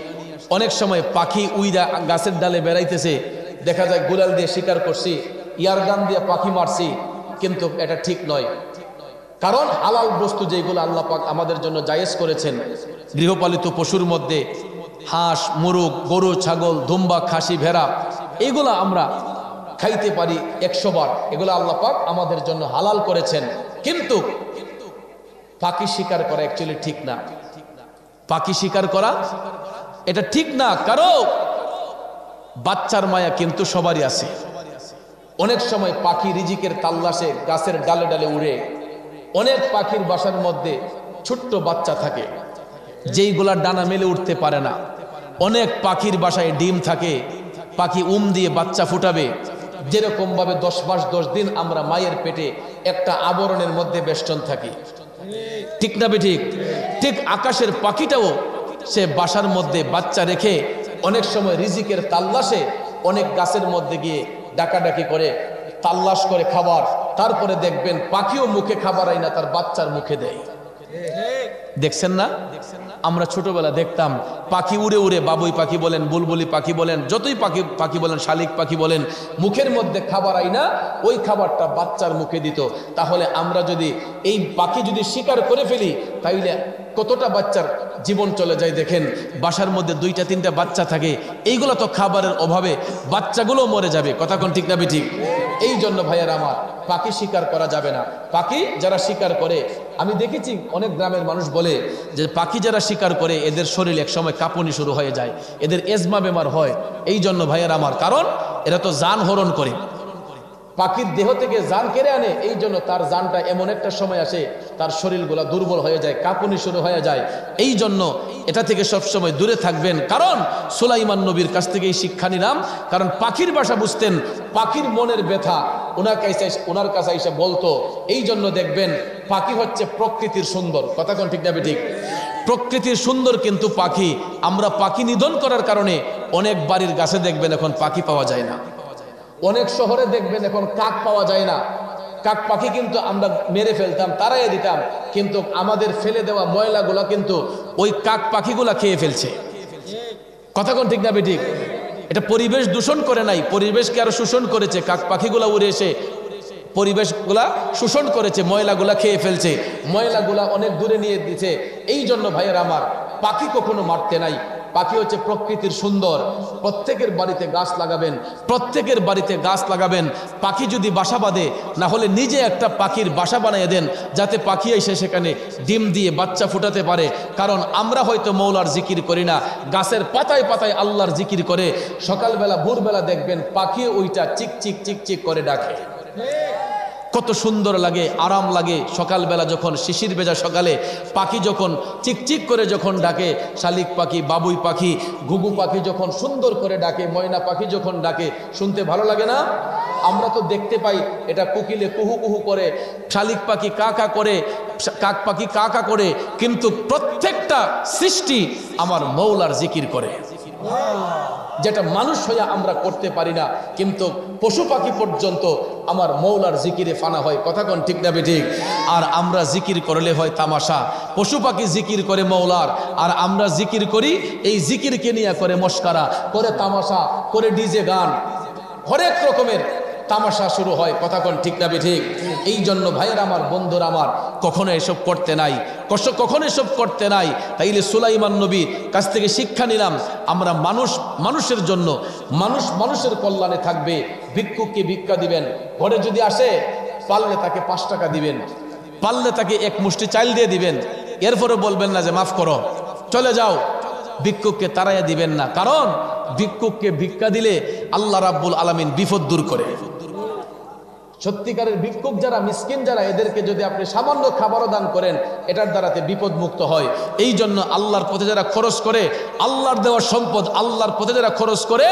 [SPEAKER 1] অনেক সময় পাখি উইরা গাছের ডালে বেড়াইতেছে, দেখা যায় গোলাল দিয়ে শিকার করছি, ইয়ারগান দিয়ে পাখি মারছি, কিন্তু এটা ঠিক নয়। কারণ হালাল বস্তু যেগুলো আল্লাহ পাক আমাদের জন্য জায়েজ করেছেন, গৃহপালিত পশুর মধ্যে হাঁস, মুরগ, গরু, ছাগল, দুম্বা, খাসি, ভেড়া, এগুলো আমরা খাইতে পারি 100 বার। এগুলো আল্লাহ পাক আমাদের জন্য হালাল করেছেন। কিন্তু পাখি শিকার করা অ্যাকচুয়ালি ঠিক না। পাখি শিকার করা এটা ঠিক না। কারো বাচ্চার মায়া কিন্তু সবারই আছে। অনেক সময় পাখি রিজিকের তাল্লাশে গাছের ডালে ডালে উড়ে। অনেক পাখির বাসার মধ্যে ছোট্ট বাচ্চা থাকে যেইগুলা ডানা মেলে উঠতে পারে না। অনেক পাখির বাসায় ডিম থাকে, পাখি দিয়ে বাচ্চা ফুটাবে। যেরকম ভাবে 10 মাস 10 দিন আমরা মায়ের পেটে একটা আবরণের মধ্যে বেষ্টন থাকি, ঠিক না বেঠিক? ঠিক আকাশের পাখিটাও সে বাসার মধ্যে বাচ্চা রেখে অনেক সময় রিজিকের তাল্লাশে অনেক গাছের মধ্যে গিয়ে ডাকাডাকি করে, তাল্লাশ করে খাবার। তারপরে দেখবেন পাখিও মুখে খাবার আইনা তার বাচ্চার মুখে দেয়। দেখছেন না? আমরা ছোটবেলা দেখতাম পাখি উড়ে উড়ে, বাবুই পাখি বলেন, বুলবুলি পাখি বলেন, যতই পাখি বলেন, শালিক পাখি বলেন, মুখের মধ্যে খাবার আইনা ওই খাবারটা বাচ্চার মুখে দিত। তাহলে আমরা যদি এই পাখি যদি শিকার করে ফেলি, তাইলে কতটা বাচ্চার জীবন চলে যায়। দেখেন বাসার মধ্যে 2টা 3টা বাচ্চা থাকে, এইগুলো তো খাবারের অভাবে বাচ্চাগুলো মরে যাবে। কথা কোন ঠিক না বেঠিক? এই জন্য ভাইয়ার আমার, পাখি শিকার করা যাবে না। পাখি যারা শিকার করে, আমি দেখেছি অনেক গ্রামের মানুষ বলে যে পাখি যারা শিকার করে এদের শরীর এক সময় কাঁপুনি শুরু হয়ে যায়, এদের এজমা বেমার হয়। এই জন্য ভাইয়ার আমার, কারণ এরা তো জান হরণ করে, পাখির দেহ থেকে জান কেড়ে আনে। এই জন্য তার জানটা এমন একটা সময় আসে তার শরীরগুলো দুর্বল হয়ে যায়, কাঁপুনি শুরু হয়ে যায়। এই জন্য এটা থেকে সবসময় দূরে থাকবেন। কারণ সুলাইমান নবীর কাছ থেকে এই শিক্ষা নিলাম। কারণ পাখির ভাষা বুঝতেন, পাখির মনের ব্যথা ওনার কাছে এসে বলতো। এই জন্য দেখবেন পাখি হচ্ছে প্রকৃতির সুন্দর। কথা কোন ঠিক না ঠিক? প্রকৃতির সুন্দর কিন্তু পাখি। আমরা পাখি নিধন করার কারণে অনেক বাড়ির গাছে দেখবেন এখন পাখি পাওয়া যায় না। অনেক শহরে দেখবেন এখন কাক পাওয়া যায় না। কাক পাখি কিন্তু আমরা মেরে ফেলতাম, তাড়াইয়ে দিতাম, কিন্তু আমাদের ফেলে দেওয়া ময়লাগুলা কিন্তু ওই কাক পাখিগুলা খেয়ে ফেলছে। কথা কোন ঠিক না বেঠিক? এটা পরিবেশ দূষণ করে নাই, পরিবেশকে আরো শোষণ করেছে। কাক পাখিগুলা উড়ে এসে পরিবেশগুলা শোষণ করেছে, ময়লাগুলা খেয়ে ফেলছে, ময়লাগুলা অনেক দূরে নিয়ে দিচ্ছে। এই জন্য ভাইয়ের আমার, পাখি কখনো মারতে নাই। পাখি হচ্ছে প্রকৃতির সুন্দর। প্রত্যেকের বাড়িতে গাছ লাগাবেন, প্রত্যেকের বাড়িতে গাছ লাগাবেন। পাখি যদি বাসা বাঁধে, না হলে নিজে একটা পাখির বাসা বানিয়ে দেন, যাতে পাখি এসে সেখানে ডিম দিয়ে বাচ্চা ফুটাতে পারে। কারণ আমরা হয়তো মৌলার জিকির করি না, গাছের পাতায় পাতায় আল্লাহর জিকির করে। সকালবেলা ভোরবেলা দেখবেন পাখি ওইটা চিক চিক চিক চিক করে ডাকে। কত সুন্দর লাগে, আরাম লাগে। সকালবেলা যখন শিশির ভেজা সকালে পাখি যখন চিকচিক করে যখন ডাকে, শালিক পাখি, বাবুই পাখি, ঘুঘু পাখি যখন সুন্দর করে ডাকে, ময়না পাখি যখন ডাকে, শুনতে ভালো লাগে না? আমরা তো দেখতে পাই এটা কোকিলে কুহু কুহু করে, শালিক পাখি কা কা করে, কাক পাখি কা কা করে, কিন্তু প্রত্যেকটা সৃষ্টি আমার মৌলার জিকির করে, যেটা মানুষ হইয়া আমরা করতে পারি না। কিন্তু পশু পাখি পর্যন্ত আমার মৌলার জিকিরে ফানা হয়। কথা কোন ঠিক না বেঠিক? আর আমরা জিকির করলে হয় তামাশা। পশু পাখি জিকির করে মৌলার, আর আমরা জিকির করি এই জিকিরকে নিয়ে করে মস্কারা, করে তামাশা, করে ডিজে গান, হরেক রকমের তামাশা শুরু হয়। কথা কোন ঠিক না বেঠিক? এই জন্য ভাইয়ের আমার, বন্ধুরা আমার, কখনো এসব করতে নাই, কখনো এসব করতে নাই। তাইলে সুলাইমান নবীর কাছ থেকে শিক্ষা নিলাম, আমরা মানুষের জন্য, মানুষের কল্যাণে থাকবে। ভিক্ষুককে ভিক্ষা দিবেন, ঘরে যদি আসে পারলে তাকে 5 টাকা দিবেন, পারলে তাকে 1 মুষ্টি চাল দিয়ে দিবেন। এরপরে বলবেন না যে মাফ করো, চলে যাও। ভিক্ষুককে তাড়াইয়া দিবেন না, কারণ ভিক্ষুককে ভিক্ষা দিলে আল্লাহ রাব্বুল আলামিন বিপদ দূর করে। সত্যিকারের ভিক্ষুক যারা, মিসকিন যারা, এদেরকে যদি আপনি সামান্য খাবারও দান করেন, এটার দ্বারাতে বিপদ মুক্ত হয়। এই জন্য আল্লাহর পথে যারা খরচ করে, আল্লাহর দেওয়া সম্পদ আল্লাহর পথে যারা খরচ করে,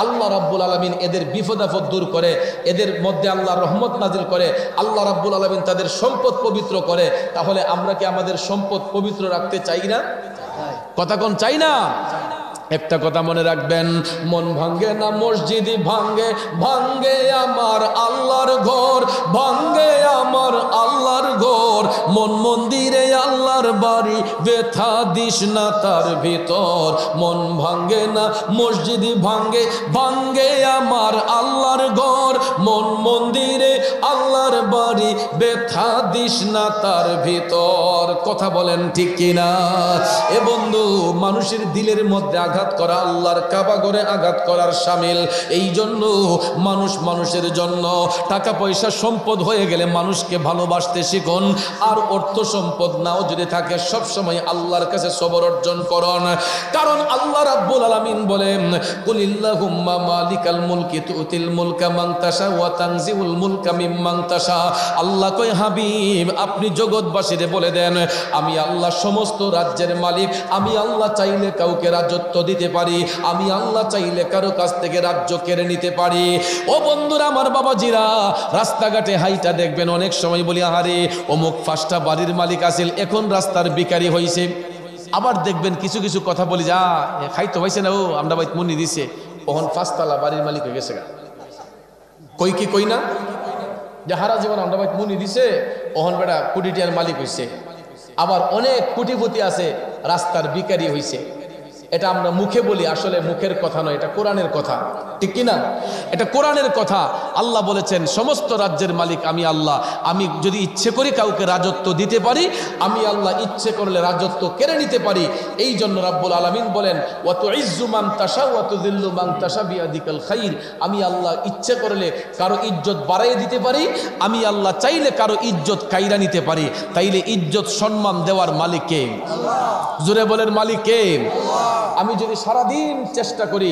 [SPEAKER 1] আল্লাহ রাব্বুল আলামিন এদের বিপদ আপদ দূর করে, এদের মধ্যে আল্লাহর রহমত নাজিল করে, আল্লাহ রাব্বুল আলামিন তাদের সম্পদ পবিত্র করে। তাহলে আমরা কি আমাদের সম্পদ পবিত্র রাখতে চাই না? কথা কোন চাই না? একটা কথা মনে রাখবেন, মন ভাঙ্গে না মসজিদই ভাঙ্গে, ভাঙ্গে আমার আল্লাহর ঘর, ভাঙ্গে আমার আল্লাহর ঘর, মন মন্দিরে আল্লাহর বাড়ি, ব্যথা দিস না তার ভিতর। মন ভাঙ্গে না মসজিদই ভাঙ্গে, ভাঙ্গে আমার আল্লাহর ঘর, মন মন্দিরে আল্লাহর বাড়ি, ব্যথা দিস না তার ভিতর। কথা বলেন ঠিক কিনা? এ বন্ধু, মানুষের দিলের মধ্যে আঘাত করা আল্লাহর কাবা ঘরে আঘাত করার শামিল। এই জন্য মানুষ মানুষের জন্য, টাকা পয়সা সম্পদ হয়ে গেলে মানুষকে ভালোবাসতে শিখুন। আর অর্থ সম্পদ নাও যদি থাকে, সব সময় আল্লাহর কাছে সবর অর্জন করুন। কারণ আল্লাহ রাব্বুল আলামিন বলেন, কুলিল্লাহুম্মা মালিকাল মুলকি তুতিল মুলকা মান তাশা ওয়া তানজিউল মুলকা মিম্মান তাশা। আল্লাহ কয়, হাবিব আপনি জগৎবাসীরে বলে দেন, আমি আল্লাহ সমস্ত রাজ্যের মালিক। আমি আল্লাহ চাইলে কাউকে রাজত্ব দিতে পারি, আমি আল্লাহ চাইলে কারো কাছ থেকে রাজ্য কেড়ে নিতে পারি। ও বন্ধুরা আমার, বাবাজিরা, রাস্তাঘাটে হাইটা দেখবেন অনেক সময় বলি, আহারে অমুক 5টা বাড়ির মালিক আছিল, এখন রাস্তার ভিখারি হইছে। আবার দেখবেন কিছু কিছু কথা বলি, যা খাইতো হয়েছে না, ও আমরা বাইত মুনি দিছে, ওহন 5 তলা বাড়ির মালিক হয়ে গেছে গা। কই কি কই না যে হারা জীবন আমরা বাইত মুনি দিছে, ওহন বেটা কোটি টাকার মালিক হইছে। আবার অনেক কোটিপতি আছে, রাস্তার ভিখারি হইছে। এটা আমরা মুখে বলি, আসলে মুখের কথা নয়, এটা কোরআনের কথা, ঠিক কিনা? এটা কোরআনের কথা। আল্লাহ বলেছেন, সমস্ত রাজ্যের মালিক আমি আল্লাহ। আমি যদি ইচ্ছে করি কাউকে রাজত্ব দিতে পারি, আমি আল্লাহ ইচ্ছে করলে রাজত্ব কেড়ে নিতে পারি। এই জন্য রাব্বুল আলামিন বলেন, ওয়া তুইজ্জু মান তাশা ওয়া তুযিল্লু মান তাশা বিয়াদিকাল খাইর। আমি আল্লাহ ইচ্ছে করলে কারো ইজ্জত বাড়াইয়ে দিতে পারি, আমি আল্লাহ চাইলে কারো ইজ্জত কাইরা নিতে পারি। তাইলে ইজ্জত সম্মান দেওয়ার মালিক কে? জোরে বলেন, মালিক কে? আমি যদি সারাদিন চেষ্টা করি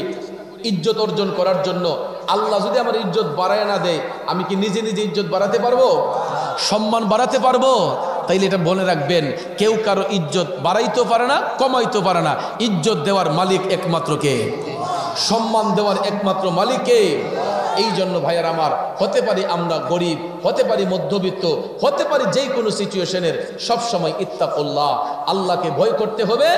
[SPEAKER 1] ইজ্জত অর্জন করার জন্য, আল্লাহ যদি আমার ইজ্জত বাড়ায় না দেয়, আমি কি নিজে নিজে ইজ্জত বাড়াতে পারবো? সম্মান বাড়াতে পারবো? তাইলে এটা বলে রাখবেন, কেউ কারো ইজ্জত বাড়াইতেও পারে না, কমাইতেও পারে না। ইজ্জত দেওয়ার মালিক একমাত্র কে? সম্মান দেওয়ার একমাত্র মালিক কে? এই জন্য ভাইয়ার আমার, হতে পারি আমরা গরিব, হতে পারি মধ্যবিত্ত, হতে পারি যে কোনো সিচুয়েশনের, সবসময় ইত্তাকুল্লাহ, আল্লাহকে ভয় করতে হবে,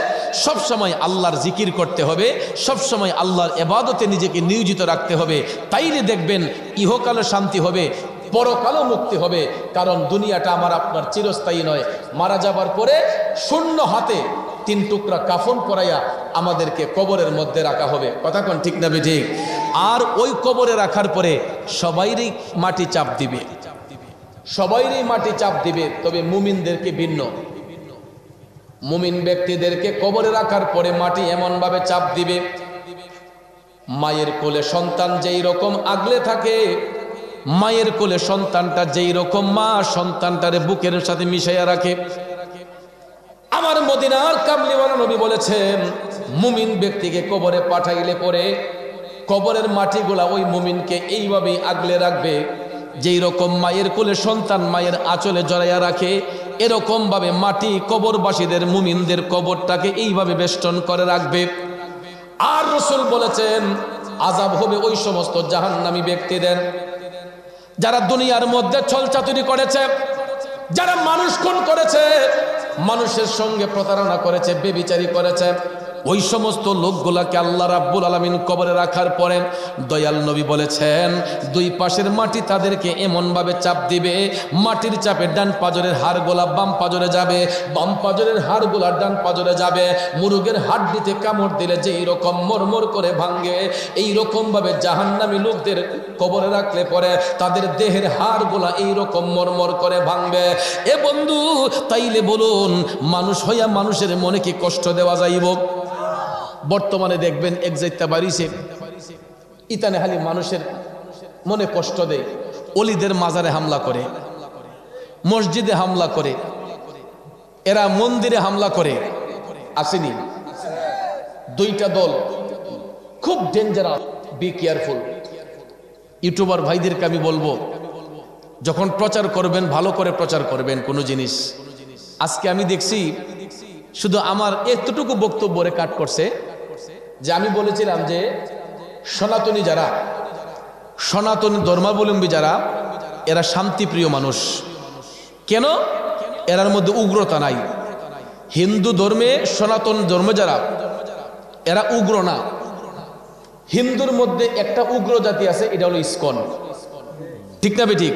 [SPEAKER 1] সবসময় আল্লাহর জিকির করতে হবে, সবসময় আল্লাহর ইবাদতে নিজেকে নিয়োজিত রাখতে হবে। তাইলে দেখবেন ইহকালে শান্তি হবে, পরকালও মুক্তি হবে। কারণ দুনিয়াটা আমার আপনার চিরস্থায়ী নয়। মারা যাবার পরে শূন্য হাতে 3 টুকরা কাফন পরাইয়া আমাদেরকে কবরের মধ্যে রাখা হবে। কথা কোন ঠিক না বেঠিক? আর ওই কবরে রাখার পরে সবাইরই মাটি চাপ দিবে, সবাইরই মাটি চাপ দিবে। তবে মুমিনদেরকে ভিন্ন, মুমিন ব্যক্তিদেরকে কবরে রাখার পরে মাটি এমনভাবে চাপ দিবে, মায়ের কোলে সন্তান যেই রকম আগলে থাকে, মায়ের কোলে সন্তানটা যেই রকম মা সন্তানটারে বুকের সাথে মিশাইয়া রাখে। আমার মদিনার কামলিওয়ালা নবী বলেছেন, মুমিন ব্যক্তিকে কবরে পাঠাইলে পরে কবরের মাটিগুলা ওই মুমিনকে এইভাবেই আগলে রাখবে, যেই রকম মায়ের কোলে সন্তান মায়ের আঁচলে জড়াইয়া রাখে, এরকম ভাবে মাটি কবরবাসীদের মুমিনদের কবরটাকে এইভাবে বেষ্টন করে রাখবে। আর রাসূল বলেছেন, আযাব হবে ওই সমস্ত জাহান্নামী ব্যক্তিদের যারা দুনিয়ার মধ্যে ছলচাতুরি করেছে, যারা মানুষ খুন করেছে, মানুষের সঙ্গে প্রতারণা করেছে, বেবিচারি করেছে। ওই সমস্ত লোকগুলাকে আল্লাহ রাব্বুল আলামিন কবরে রাখার পরে দয়াল নবী বলেছেন, 2 পাশের মাটি তাদেরকে এমনভাবে চাপ দিবে, মাটির চাপে ডান পাজরের হাড়গুলা বাম পাজরে যাবে, বাম পাজরের হাড়গুলা ডান পাজরে যাবে। মুরগের হাড্ডিতে কামড় দিলে যেই রকম মরমর করে ভাঙে, এই রকম ভাবে জাহান্নামী লোকদের কবরে রাখলে পরে তাদের দেহের হাড়গুলা এই রকম মরমর করে ভাঙবে। এ বন্ধু, তাইলে বলুন, মানুষ হইয়া মানুষের মনে কি কষ্ট দেওয়া যাইব? বর্তমানে দেখবেন এক জায়গা বাড়িছে, ইতানে খালি মানুষের মনে কষ্ট দেয়। অলিদের মাজারে হামলা করে, মসজিদে হামলা করে, এরা মন্দিরে হামলা করে। আসেনি 2টা দল, খুব ডেঞ্জারাস, বি কেয়ারফুল। ইউটিউবার ভাইদেরকে আমি বলবো, যখন প্রচার করবেন ভালো করে প্রচার করবেন কোনো জিনিস। আজকে আমি দেখছি শুধু আমার এতটুকু বক্তব্য রেকর্ড করছে যে আমি বলেছিলাম যে সনাতনী যারা, সনাতনী ধর্মাবলম্বী যারা, এরা শান্তিপ্রিয় মানুষ। কেন? এরার মধ্যে উগ্রতা নাই। হিন্দু ধর্মে, সনাতন ধর্মে যারা, এরা উগ্র না। হিন্দুর মধ্যে একটা উগ্র জাতি আছে, এটা হলো ইসকন। ঠিক না বেঠিক?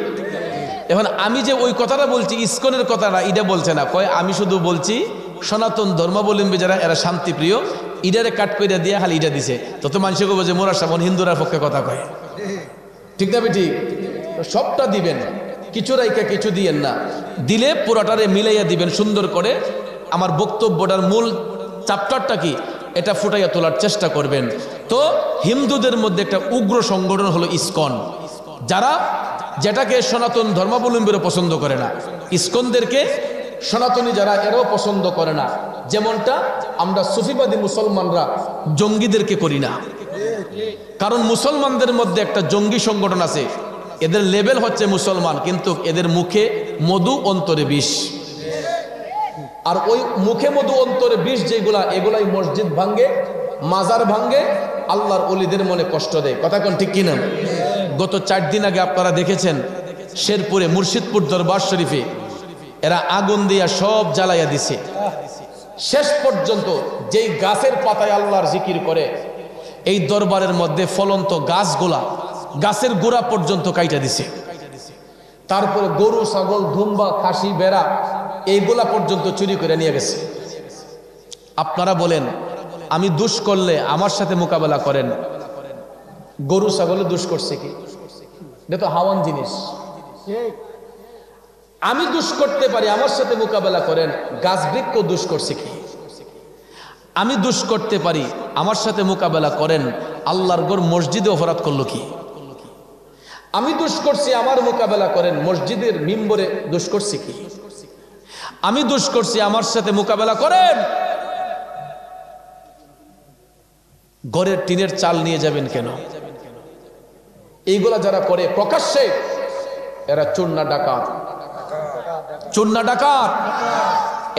[SPEAKER 1] এখন আমি যে ওই কথাটা বলছি, ইসকনের কথাটা এটা বলছে না, কয় আমি শুধু বলছি সনাতন ধর্মাবলম্বী যারা এরা শান্তিপ্রিয়, ইডারে কাট করে দিয়ে খালি ইটা দিছে, তত মানুষকে বলছে যে মোরা সামন হিন্দুরার পক্ষে কথা কয়। ঠিক না বেঠিক? সবটা দিবেন, কিছু রাইকা কিছু দিয়েন না, দিলে পুরাটারে মিলাইয়া দিবেন সুন্দর করে। আমার বক্তব্যটার মূল চ্যাপ্টারটা কি এটা ফুটাইয়া তোলার চেষ্টা করবেন। তো হিন্দুদের মধ্যে একটা উগ্র সংগঠন হলো ইসকন, যারা যেটাকে সনাতন ধর্মাবলম্বীরা পছন্দ করে না। ইসকনদেরকে সনাতনী যারা এরাও পছন্দ করে না, যেমনটা আমরা সুফিবাদী মুসলমানরা জঙ্গিদেরকে করি না। কারণ মুসলমানদের মধ্যে একটা জঙ্গি সংগঠন আছে, এদের লেভেল হচ্ছে মুসলমান, কিন্তু এদের মুখে মধু অন্তরে বিষ। আর ওই মুখে মধু অন্তরে বিষ যেগুলা, এগুলাই মসজিদ ভাঙ্গে, মাজার ভাঙ্গে, আল্লাহর ওলিদের মনে কষ্ট দেয়। কথা কোন ঠিক কিনা? গত 4 দিন আগে আপনারা দেখেছেন শেরপুরে মুর্শিদপুর দরবার শরীফে এরা আগুন দিয়া সব জ্বালাইয়া দিছে। শেষ পর্যন্ত যেই গাছের পাতায় আল্লাহর জিকির করে, এই দরবারের মধ্যে ফলন্ত গাছগুলা, গাছের গোড়া পর্যন্ত কাইটা দিছে। তারপরে গরু, ছাগল, ধুম্বা, খাসি, বেড়া এইগুলা পর্যন্ত চুরি করে নিয়ে গেছে। আপনারা বলেন, আমি দুষ করলে আমার সাথে মোকাবেলা করেন, গরু ছাগলে দুষ করছে কি? এটা তো হাওয়ান জিনিস। আমি দুষ করতে পারি, আমার সাথে মোকাবেলা করেন, গাছ বৃক্ষ দুষ করছে কি? আমি দুষ করতে পারি, আমার সাথে মোকাবেলা করেন, আল্লাহর ঘর মসজিদে অপরাধ করলো কি? আমি দুষ করছি, আমার মোকাবেলা করেন, মসজিদের মিম্বরে দুষ করছি কি? আমি দুষ করছি, আমার সাথে মোকাবেলা করেন, ঘরের টিনের চাল নিয়ে যাবেন কেন? এইগুলা যারা করে প্রকাশ্যে, এরা চুন্না ডাকাত। চুন্না ডাকাত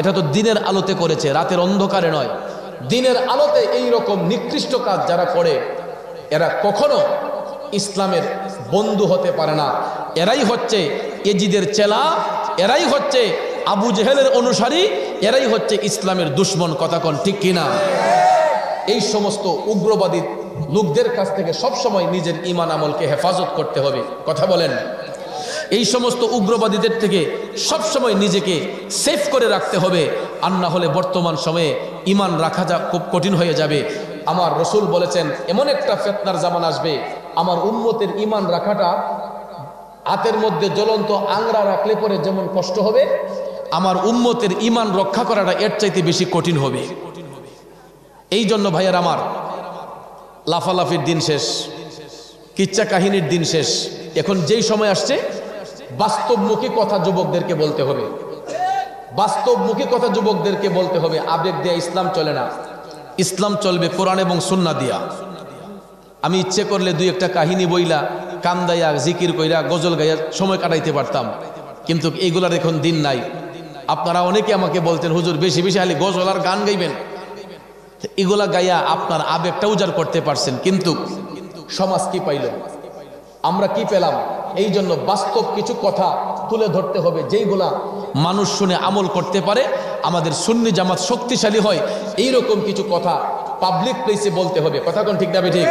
[SPEAKER 1] এটা তো দিনের আলোতে করেছে, রাতের অন্ধকারে নয়। দিনের আলোতে এই রকম নিকৃষ্ট কাজ যারা করে, এরা কখনো ইসলামের বন্ধু হতে পারে না। এরাই হচ্ছে এজিদের চেলা, এরাই হচ্ছে আবু জেহেলের অনুসারী, এরাই হচ্ছে ইসলামের দুশ্মন। কথা কোন ঠিক কিনা? এই সমস্ত উগ্রবাদী লোকদের কাছ থেকে সবসময় নিজের ঈমান আমলকে হেফাজত করতে হবে। কথা বলেন। এই সমস্ত উগ্রবাদীদের থেকে সবসময় নিজেকে সেফ করে রাখতে হবে, আর না হলে বর্তমান সময়ে ঈমান রাখা খুব কঠিন হয়ে যাবে। আমার রসুল বলেছেন, এমন একটা ফিতনার জামান আসবে, আমার উম্মতের ঈমান রাখাটা হাতের মধ্যে জ্বলন্ত আংরা রাখলে পরে যেমন কষ্ট হবে, আমার উম্মতের ঈমান রক্ষা করাটা এর চাইতে বেশি কঠিন হবে। এই জন্য ভাইয়ার আমার, লাফালাফির দিন শেষ, কিচ্ছা কাহিনীর দিন শেষ। এখন যেই সময় আসছে, বাস্তবমুখী কথা যুবকদেরকে বলতে হবে। বাস্তবমুখী কথা যুবকদেরকে বলতে হবে। আবেগ দিয়ে ইসলাম চলে না, ইসলাম চলবে কোরআন এবং সুন্নাহ দিয়া। আমি ইচ্ছে করলে 2-1টা কাহিনী বইলা, কান্দাইয়া, জিকির কইরা, গজল গাইয়া সময় কাটাইতে পারতাম, কিন্তু এইগুলার এখন দিন নাই। আপনারা অনেকে আমাকে বলতেন, হুজুর বেশি বেশি খালি গজল আর গান গাইবেন, এগুলা গাইয়া আপনার আবেগটা উজাড় করতে পারছেন, কিন্তু সমাজ কি পাইল? আমরা কি পেলাম? এই জন্য বাস্তব কিছু কথা তুলে ধরতে হবে, যেইগুলা মানুষ শুনে আমল করতে পারে, আমাদের সুন্নি জামাত শক্তিশালী হয়। এইরকম কিছু কথা পাবলিক প্লেসে বলতে হবে। কথা কোন ঠিক না ঠিক?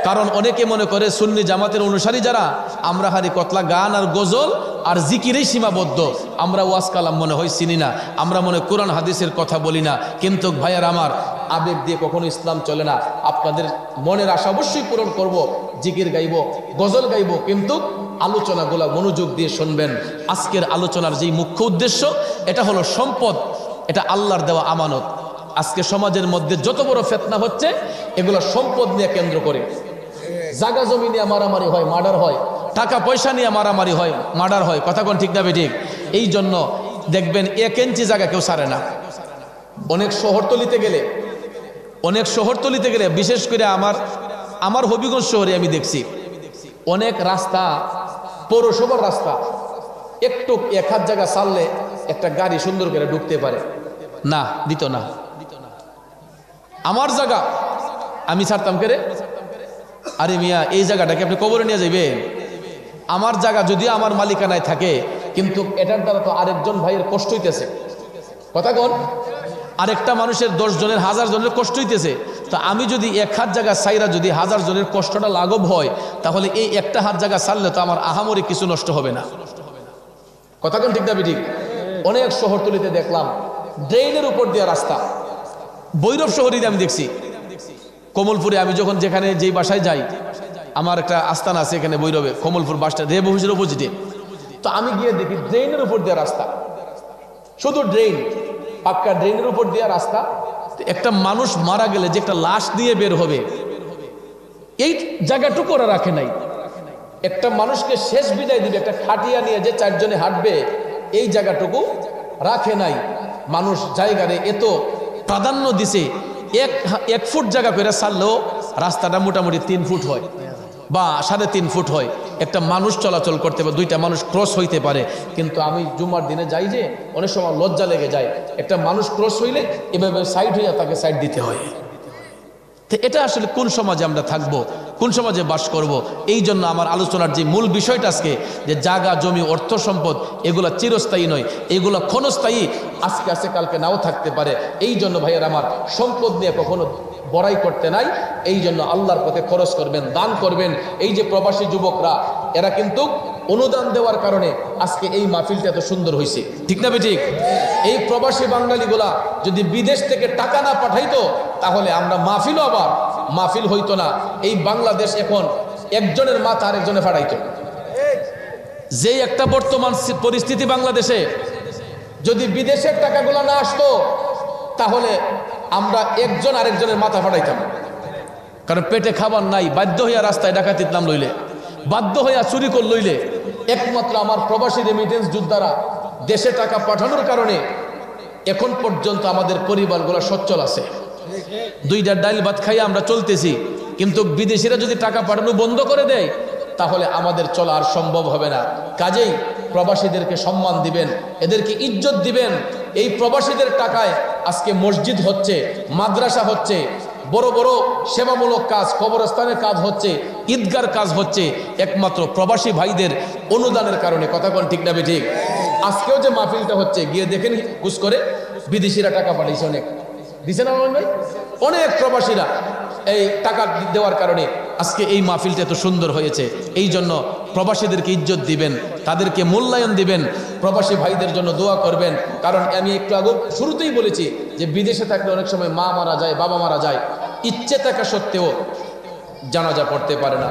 [SPEAKER 1] কারণ অনেকে মনে করে সুন্নি জামাতের অনুসারী যারা, আমরা হারি কতলা গান আর গজল আর জিকিরেই সীমাবদ্ধ, আমরা ওয়াজ কালাম মনে হয় চিনি না, আমরা মনে কোরআন হাদিসের কথা বলি না। কিন্তু ভাইয়ার আমার, আবেগ দিয়ে কখনো ইসলাম চলে না। আপনাদের মনের আশা অবশ্যই পূরণ করব, জিকির গাইব, গজল গাইব, কিন্তু আলোচনাগুলো মনোযোগ দিয়ে শুনবেন। আজকের আলোচনার যেই মুখ্য উদ্দেশ্য, এটা হলো সম্পদ, এটা আল্লাহর দেওয়া আমানত। আজকে সমাজের মধ্যে যত বড় ফিতনা হচ্ছে, এগুলো সম্পদ নিয়ে কেন্দ্র করে। জায়গা জমি নিয়ে মারামারি হয়, মার্ডার হয়, টাকা পয়সা নিয়ে মারামারি হয়, মার্ডার হয়। কথা কোন ঠিক না ঠিক? এই জন্য দেখবেন 1 ইঞ্চি জায়গা কেউ ছাড়ে না। অনেক শহরতলিতে গেলে, বিশেষ করে আমার হবিগঞ্জ শহরে আমি দেখছি, অনেক রাস্তা, পৌরসভার রাস্তা, একটু 1 হাত জায়গা ছাড়লে একটা গাড়ি সুন্দর করে ঢুকতে পারে না, দিত না। আমার জায়গা আমি ছাড়তাম কে রে? আরে মিয়া, এই জায়গাটাকে আপনি কবরে নিয়ে যাবেন? আমার জায়গা যদি আমার মালিকানায় থাকে, কিন্তু এটার দ্বারা তো আরেকজন ভাইয়ের কষ্ট হইতেছে। কথা কোন? আরেকটা মানুষের 10 জনের 1000 জনের কষ্ট হইতেছে, তো আমি যদি এক হাত জায়গা সাইরা যদি 1000 জনের কষ্টটা লাঘব হয়, তাহলে এই একটা হাত জায়গা সারলে তো আমার আহামরি কিছু নষ্ট হবে না। কথা কোন ঠিক না ঠিক? অনেক শহরতলিতে দেখলাম ড্রেনের উপর দিয়ে রাস্তা। ভৈরব শহরে আমি দেখছি, কমলপুরে আমি যখন যেখানে যেই বাসায় যাই, আমার একটা আস্থান আছে এখানে ভৈরবে, কমলপুর বাসটা রেব অফিসের অপোজিটে। তো আমি গিয়ে দেখি ড্রেনের উপর দিয়ে রাস্তা, শুধু ড্রেন, পাক্কা ড্রেনের উপর দিয়ে রাস্তা। একটা মানুষ মারা গেলে যে একটা লাশ দিয়ে বের হবে, এই জায়গাটুকু ওরা রাখে নাই। একটা মানুষকে শেষ বিদায় দিবে, একটা খাটিয়া নিয়ে যে 4 জনে হাঁটবে, এই জায়গাটুকু রাখে নাই। মানুষ জায়গারে এত প্রাধান্য দিছে, এক ফুট জায়গা করে ছাড়লেও রাস্তাটা মোটামুটি 3 ফুট হয় বা 3.5 ফুট হয়, একটা মানুষ চলাচল করতে পারে, 2টা মানুষ ক্রস হইতে পারে। কিন্তু আমি জুমার দিনে যাই যে অনেক সময় লজ্জা লেগে যায়, একটা মানুষ ক্রস হইলে এভাবে সাইড হইয়া তাকে সাইড দিতে হয়। তো এটা আসলে কোন সমাজে আমরা থাকবো, কোন সমাজে বাস করব? এই জন্য আমার আলোচনার যে মূল বিষয়টা আজকে, যে জায়গা জমি অর্থ সম্পদ এগুলো চিরস্থায়ী নয়, এগুলো ক্ষণস্থায়ী, আজকে আছে কালকে নাও থাকতে পারে। এই জন্য ভাইয়ের আমার, সম্পদ নিয়ে কখনো বড়াই করতে নাই। এই জন্য আল্লাহর পথে খরচ করবেন, দান করবেন। এই যে প্রবাসী যুবকরা, এরা কিন্তু অনুদান দেওয়ার কারণে আজকে এই মাহফিলটা এত সুন্দর হয়েছে, ঠিক না ঠিক? এই প্রবাসী বাঙালিগুলা যদি বিদেশ থেকে টাকা না পাঠাইতো, তাহলে আমরা মাহফিলও আবার মাহফিল হইতো না। এই বাংলাদেশ এখন একজনের মাথা আরেকজনে ফাটাইতো। যে একটা বর্তমান পরিস্থিতি বাংলাদেশে, যদি বিদেশের টাকাগুলো না আসতো, তাহলে আমরা একজন আরেকজনের মাথা ফাটাইতাম। কারণ পেটে খাবার নাই, বাধ্য হইয়া রাস্তায় ডাকাতির নাম লইলে, বাধ্য হইয়া চুরি কর লইলে। একমাত্র আমার প্রবাসী রেমিটেন্স যোদ্ধারা দেশে টাকা পাঠানোর কারণে এখন পর্যন্ত আমাদের পরিবারগুলো সচ্ছল আছে। 2টা ডাল ভাত খাইয়া আমরা চলতেছি। কিন্তু বিদেশিরা যদি টাকা পাঠানো বন্ধ করে দেয়, তাহলে আমাদের চলা আর সম্ভব হবে না। কাজেই প্রবাসীদেরকে সম্মান দিবেন, এদেরকে ইজ্জত দিবেন। এই প্রবাসীদের টাকায় আজকে মসজিদ হচ্ছে, মাদ্রাসা হচ্ছে, বড় বড় সেবামূলক কাজ, কবরস্থানের কাজ হচ্ছে, ঈদগার কাজ হচ্ছে, একমাত্র প্রবাসী ভাইদের অনুদানের কারণে। কথা কোন ঠিক না ঠিক? আজকেও যে মাহফিলটা হচ্ছে, গিয়ে দেখেন ঘুষ করে বিদেশিরা টাকা পাঠিয়েছে, অনেক দিছে না ভাই? অনেক প্রবাসীরা এই টাকা দেওয়ার কারণে আজকে এই মাহফিলটা এত সুন্দর হয়েছে। এই জন্য প্রবাসীদেরকে ইজ্জত দিবেন, তাদেরকে মূল্যায়ন দিবেন, প্রবাসী ভাইদের জন্য দোয়া করবেন। কারণ আমি একটু আগে শুরুতেই বলেছি যে বিদেশে থাকলে অনেক সময় মা মারা যায়, বাবা মারা যায়, ইচ্ছে থাকা সত্ত্বেও জানাজা পড়তে পারে না,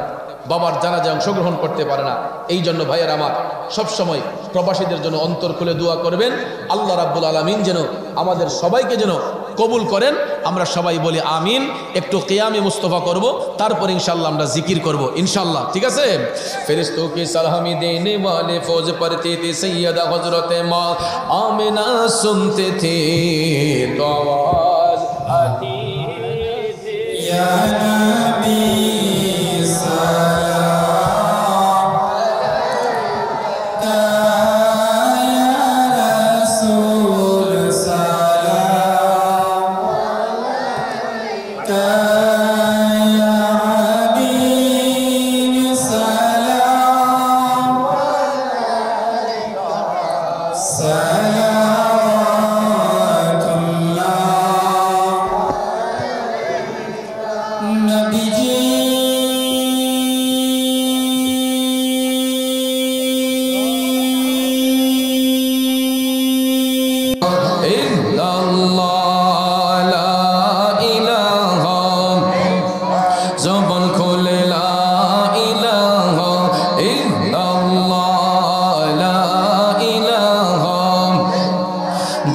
[SPEAKER 1] বাবার জানাজায় অংশগ্রহণ করতে পারে না। এই জন্য ভাইয়ের আমার, সবসময় প্রবাসীদের জন্য অন্তর খুলে দোয়া করবেন। আল্লাহ রাব্বুল আলামিন যেন আমাদের সবাইকে যেন কবুল করেন। আমরা সবাই বলি আমিন। একটু কিয়ামে মুস্তফা করব, তারপর ইনশাল্লাহ আমরা জিকির করব ইনশাল্লাহ, ঠিক আছে? ফেরেশতোं की सलामी देने वाले फौज पढ़ते थे सैयदा हजरत माँ आमिना सुनते थे तो आवाज आती थी या नबी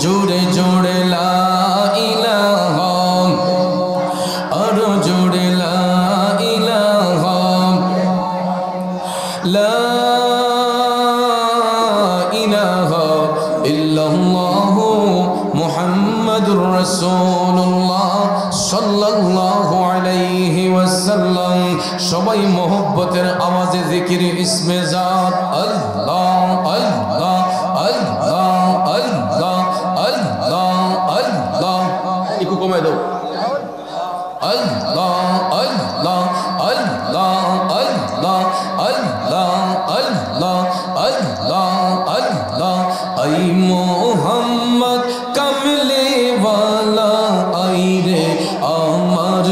[SPEAKER 1] জোরে জোরে লা ইলাহা, আরো জোরে লা ইলাহা, লা ইলাহা ইল্লাল্লাহু মুহাম্মাদুর রাসূলুল্লাহ সাল্লাল্লাহু আলাইহি ওয়াসাল্লাম। সবাই মোহব্বতের আওয়াজে জিকির ইসমে জাত আল্লাহ আল্লাহ আল্লাহ আল্লাহ আল্লাহ আল্লাহ। একটু কমে দাও। আল্লাহ আল্লাহ আল্লাহ আল্লাহ আল্লাহ আল্লাহ আল্লাহ আল্লাহ। আই মোহাম্মদ কামলে ওয়ালা আই রে আমার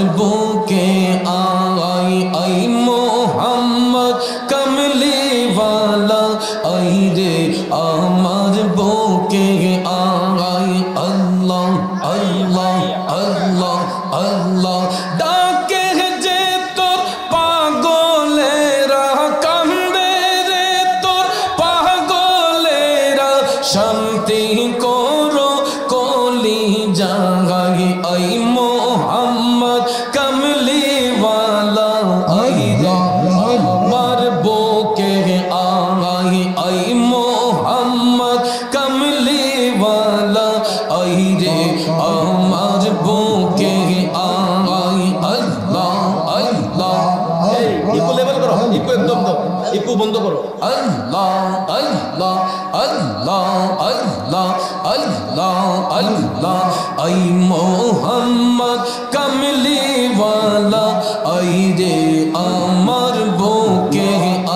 [SPEAKER 1] কমলিওয়ালা আই রে আমার বুকে আই আল্লাহ আল্লাহ আল্লাহ আল্লাহ ডাকে যে তোর পাগলেরা কান্দে রে তোর পাগলেরা শান্তি করো কলি জাগাই আই মোহাম্মদ কমলিওয়ালা আই রে আমার বুকে আই আই মোহাম্মদ কমলিওয়ালা আই রে আমার বুকে আই আল্লাহ আল্লাহ
[SPEAKER 2] ইকো লেভেল করো, ইকো একদম দাও, ইকো বন্ধ করো।
[SPEAKER 1] আল্লাহ আল্লাহ আল্লাহ আল্লাহ আল্লাহ আল্লাহ আই মোহাম্মদ কমলিওয়ালা আই রে আমার বুকে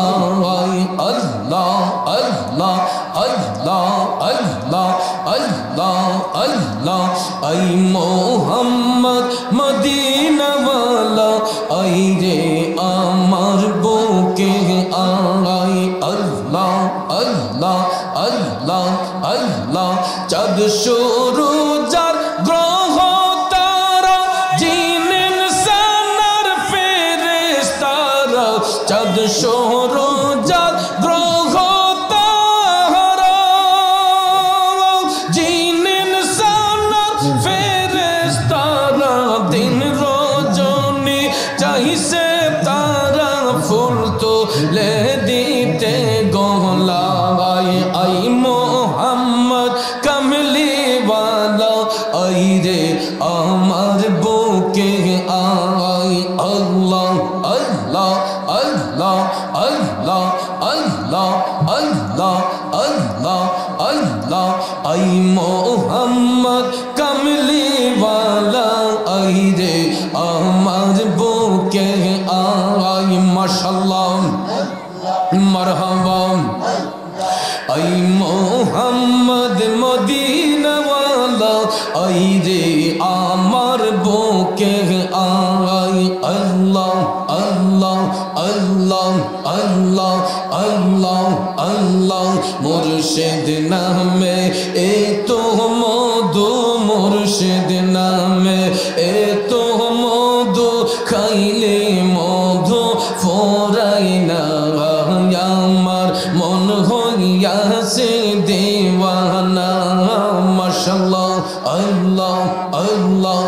[SPEAKER 1] আই আল্লাহ আল্লাহ আল্লাহ আল্লাহ আল্লাহ আল্লাহ আই মোহাম্মদ মদিনাওয়ালা আই রে আমার বুকে আই আল্লাহ আল্লাহ আল্লাহ আল্লাহ চাঁদ সূরজার গ্রহ তারা জিন ইনসানের ফেরেশতারা চাঁদ সূরজার গ্রহ তারা জিন ইনসানের ফেরেশতারা দিন রজনী চাইছে তারা ফুল তুলে দিতে গোলায় আই মোহাম্মদ কমলিওয়ালা আই রে আমার বুকে আই আল্লাহ আল্লাহ আল্লাহ আল্লাহ আল্লাহ আল্লাহ আল্লাহ আল্লাহ আই মোহাম্মদ কমলিওয়ালা আই রে আমার বুকে আই মাশাআল্লাহ মারহাবা আই মোহাম্মদ মদিনাওয়ালা আই রে আমার বুকে আই আল্লাহ আল্লাহ আল্লাহ আল্লাহ আল্লাহ আল্লাহ মুর্শিদ নামে এ তো মধু মুর্শিদ নামে এ তো মধু খাইলে মধু ফোরাই না আমার মন হইয়াছে দেওয়ানা মাশাআল্লাহ আল্লাহ আল্লাহ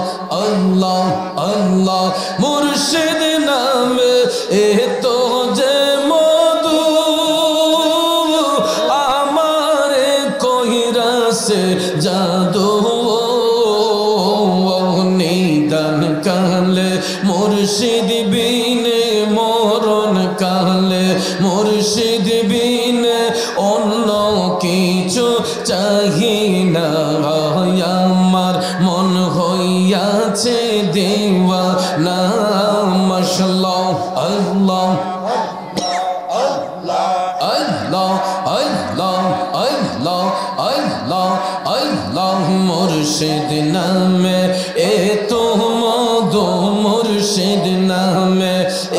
[SPEAKER 1] আল্লাহ আল্লাহ মুর্শিদ নামে এ তো যে মধু আমারে কইরাছে জাদু নিদান কালে মুর্শিদ বিনে মরণ কালে মুর্শিদ বিনে অন্য কিছু চাহি না আমার মন হইয়াছে দেওয়ানা মাশাআল্লাহ আল্লাহ আল্লাহ আল্লাহ আল্লাহ আল্লাহ আল্লাহ মুর্শিদ নামে এ তো মধু মুর্শিদ নামে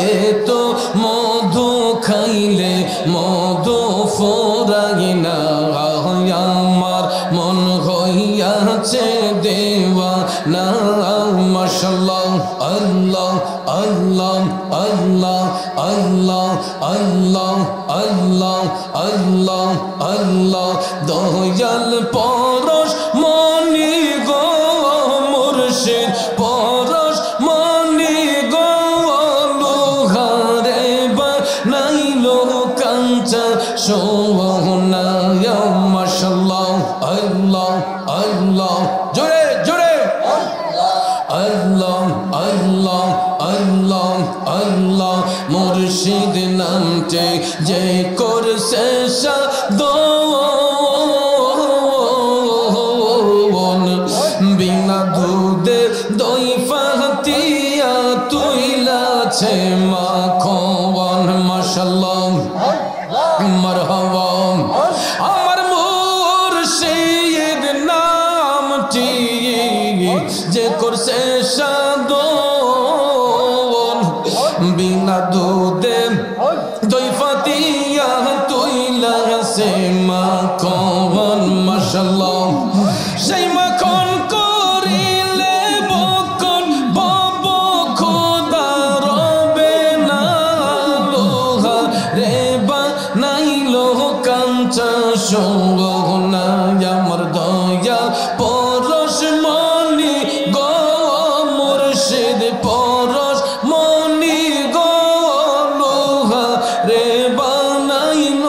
[SPEAKER 1] এ তো মধু খাইলে মধু ফোরাই না আমার মন হইয়াছে দেওয়ানা মাশাআল্লাহ আল্লাহ আল্লাহ আল্লাহ আল্লাহ আল্লাহ আল্লাহ আল্লাহ আল্লাহ দয়াল পরশ মনি গো মুর্শিদ পরশ মনি গো লোহারে বানাইলো কাঞ্চা সোনা মাশাআল্লাহ আল্লাহ আল্লাহ জোরে জোরে আল্লাহ আল্লাহ আল্লাহ আল্লাহ মুর্শিদ নামতে যে করছে সাদন বিনা দুধে দই ফাতিয়া তুইলাছে মাখন মাশাআল্লাহ মারহাবা আমার মুর্শিদ নামটি যে করছে সাদন বিনা দুধে দই নাইল কাঞ্চা সঙ্গ নাই আমার দয়া পরশ মনি গো মুর্শিদ পরশ মনি গো লোহা রে বানাইল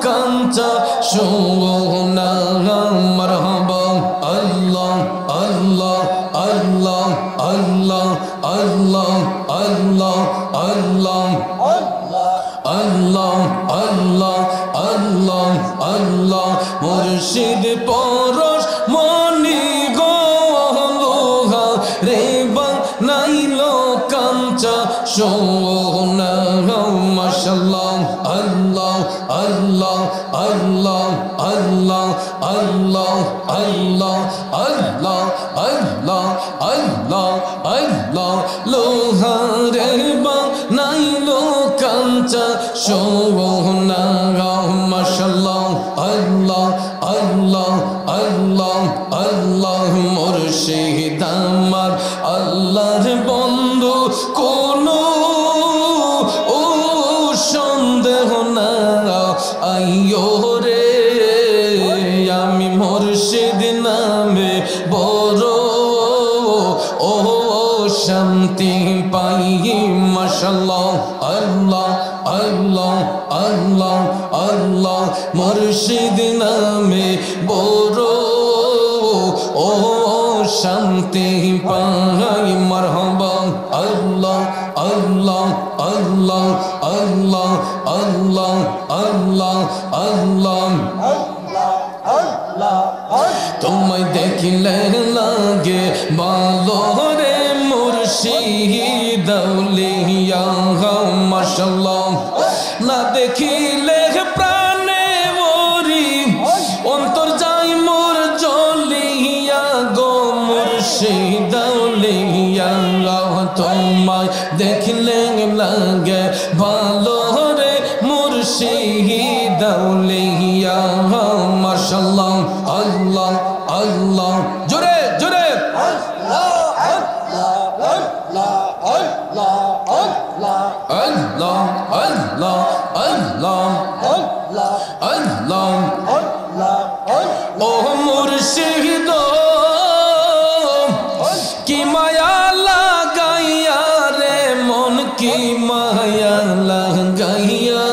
[SPEAKER 1] কাঞ্চা সঙ্গ না মারহাবা আল্লাহ আল্লাহ আল্লাহ আল্লাহ আল্লাহ আল্লাহ আল্লাহ আল্লাহ আল্লাহ আল্লাহ আল্লাহ মুর্শিদ পরশ মনি গো লোহা রে বানাইল কাঞ্চা সোনা মাশাআল্লাহ আল্লাহ আল্লাহ আল্লাহ আল্লাহ আল্লাহ আল্লাহ আল্লাহ আল্লাহ আল্লাহ আল্লাহ লোহা রে বানাইল কাঞ্চা সোনা মাশাআল্লাহ আল্লাহ আল্লাহ আল্লাহ আল্লাহ মুর্শিদ আমার আল্লাহর বন্ধু কোনো ও সন্দেহ না আইয়ো রে আমি মুর্শিদ নামে বড় ও শান্তি পাই মাশাআল্লাহ আল্লাহ আল্লাহ আল্লাহ আল্লাহ মুর্শিদ নামে বড় ও শান্তি পাই মারহাবা আল্লাহ আল্লাহ আল্লাহ আল্লাহ আল্লাহ আল্লাহ আল্লাহ তোমায় দেখিলে লাগে ভালো রে মুর্শিদ আউলিয়া মাশাআল্লাহ না দেখিলে প্রাণে মরি অন্তর যাই মোর জ্বলিয়া গো মুর্শিদ আউলিয়া তোমায় দেখিলে লাগে ভালো রে মুর্শিদ আউলিয়া মাশাআল্লাহ আল্লাহ আল্লাহ জোরে জোরে আল্লাহ আল্লাহ আল্লাহ আল্লাহ ও মুর্শিদ কি মায়া লাগাইয়া রে মন কি মায়া লাগাইয়া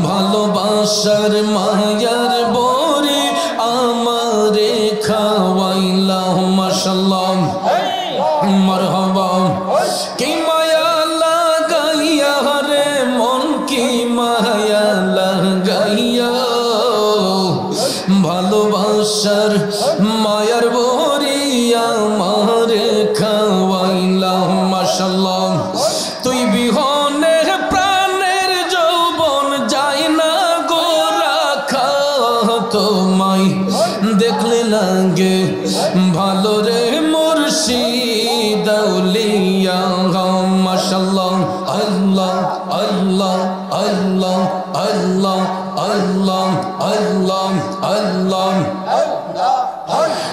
[SPEAKER 1] ভালোবাসার মায়ার বরে আমারে খাওয়াইলা মাশাআল্লাহ মারহাবা কি মায়া লাগাইয়া রে মন কি মায়া লাগাইয়া ভালোবাসার মায়ার বরে আমারে খাওয়াইলা মাশাআল্লাহ তুই বিহনে প্রাণের যৌবন যায় না গো রাখা তোমায় দেখলে লাগে ভালো রে মুর্শিদ আউলিয়া মাশাআল্লাহ আল্লাহ আল্লাহ আল্লাহ আল্লাহ আল্লাহ আল্লাহ আল্লাহ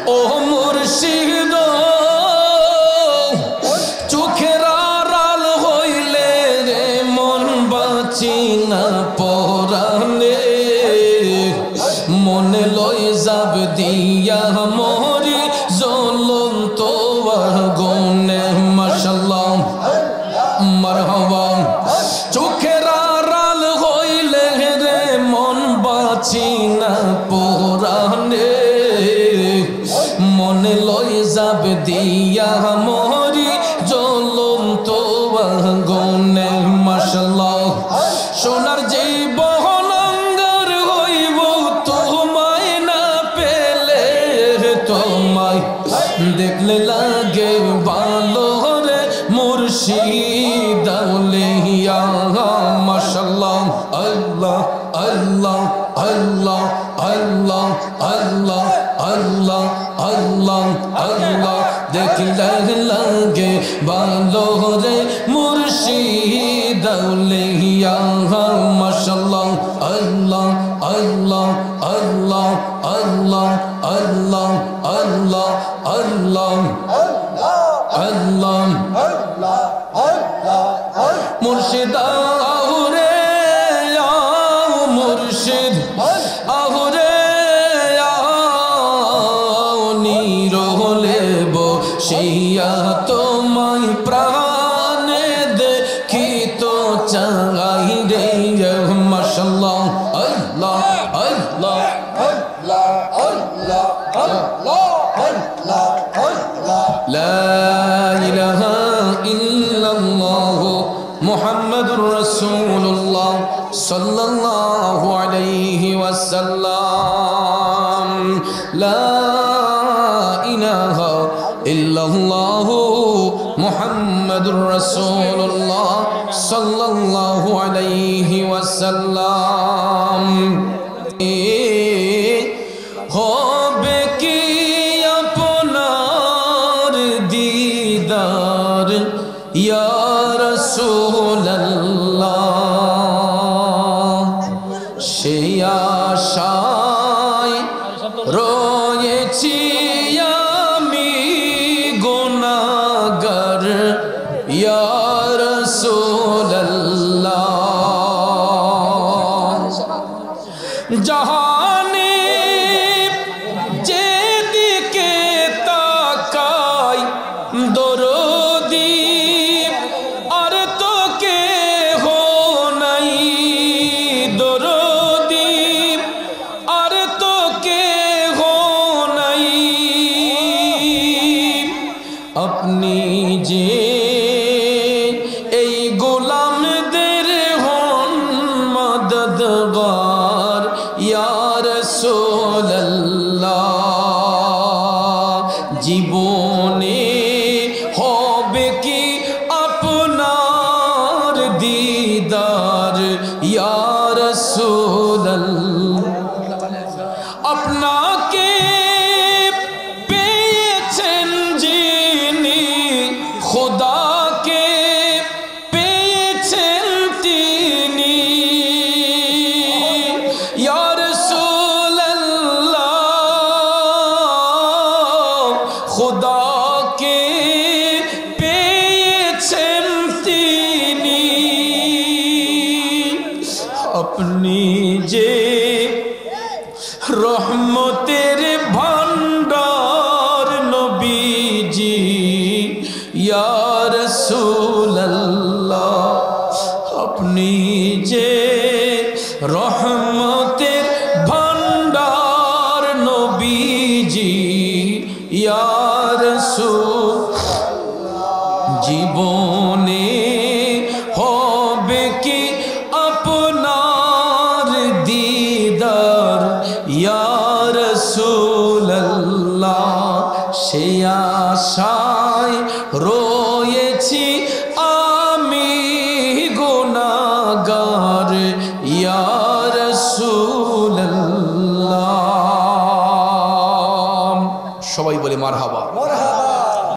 [SPEAKER 1] ও মুর্শিদ চোখের আড়াল হইলে রে মন বাঁচি না পরানে মনে লয় যাব দিয়া মরি জ্বলন্ত আগুনে মাশাআল্লাহ মারহাবা চোখের আড়াল হইলে রে মন বাঁচি না পরানে মনে লয় যাব দিয়া মরি জ্বলন্ত আগুনে মাশাআল্লাহ সোনার জীবন অঙ্গার হইব তোমায় না পেলে তোমায় দেখলে লাগে ভালো রে মুর্শিদ আউলিয়া মাশাআল্লাহ আল্লাহ আল্লাহ আল্লাহ আল্লাহ আল্লাহ আল্লাহ আল্লাহ আল্লাহ দেখলে লাগে ভালো রে মুর্শিদ আউলিয়া মাশাআল্লাহ আল্লাহ আল্লাহ আল্লাহ আল্লাহ আল্লাহ আল্লাহ আল্লাহ আল্লাহ মুর্শিদ আউরে রাসূলুল্লাহ সাল্লাল্লাহু আলাইহি ওয়াসাল্লাম লা ইলাহা ইল্লাল্লাহু মুহাম্মাদুর রাসূলুল্লাহ সাল্লাল্লাহু আলাইহি ওয়াসাল্লাম হবে কি আপনার দিদার ইয়া রাসূলুল্লাহ সেই আশায় রয়েছি আমি গুনাহগার ইয়া রাসূলুল্লাহ জাহানে যেদিকে তাকাই দরদি আর তো কেহ নাই দরদি আর তো কেহ নাই আপনি যে এই গোলামদের হন মদদগার ইয়া রাসূলুল্লাহ জীবনে হবে কি আপনার দিদার ইয়া রাসূলুল্লাহ আপনাকে পেয়েছেন যিনি খোদাকে পেয়েছেন তিনি ইয়া রাসূলুল্লাহ খোদাকে পেয়েছেন তিনি আপনি যে রহমতের ভান্ডার নবীজি ইয়া রাসূলুল্লাহ আপনি যে রহমতের ভান্ডার নবীজি ইয়া রাসূল জীবনে হবে কি আপনার দিদার ইয়া রাসূলুল্লাহ সেই আশায় রয়েছি আমি গুনাহগার ইয়া রাসূলুল্লাহ সবাই বলে মারহাবা।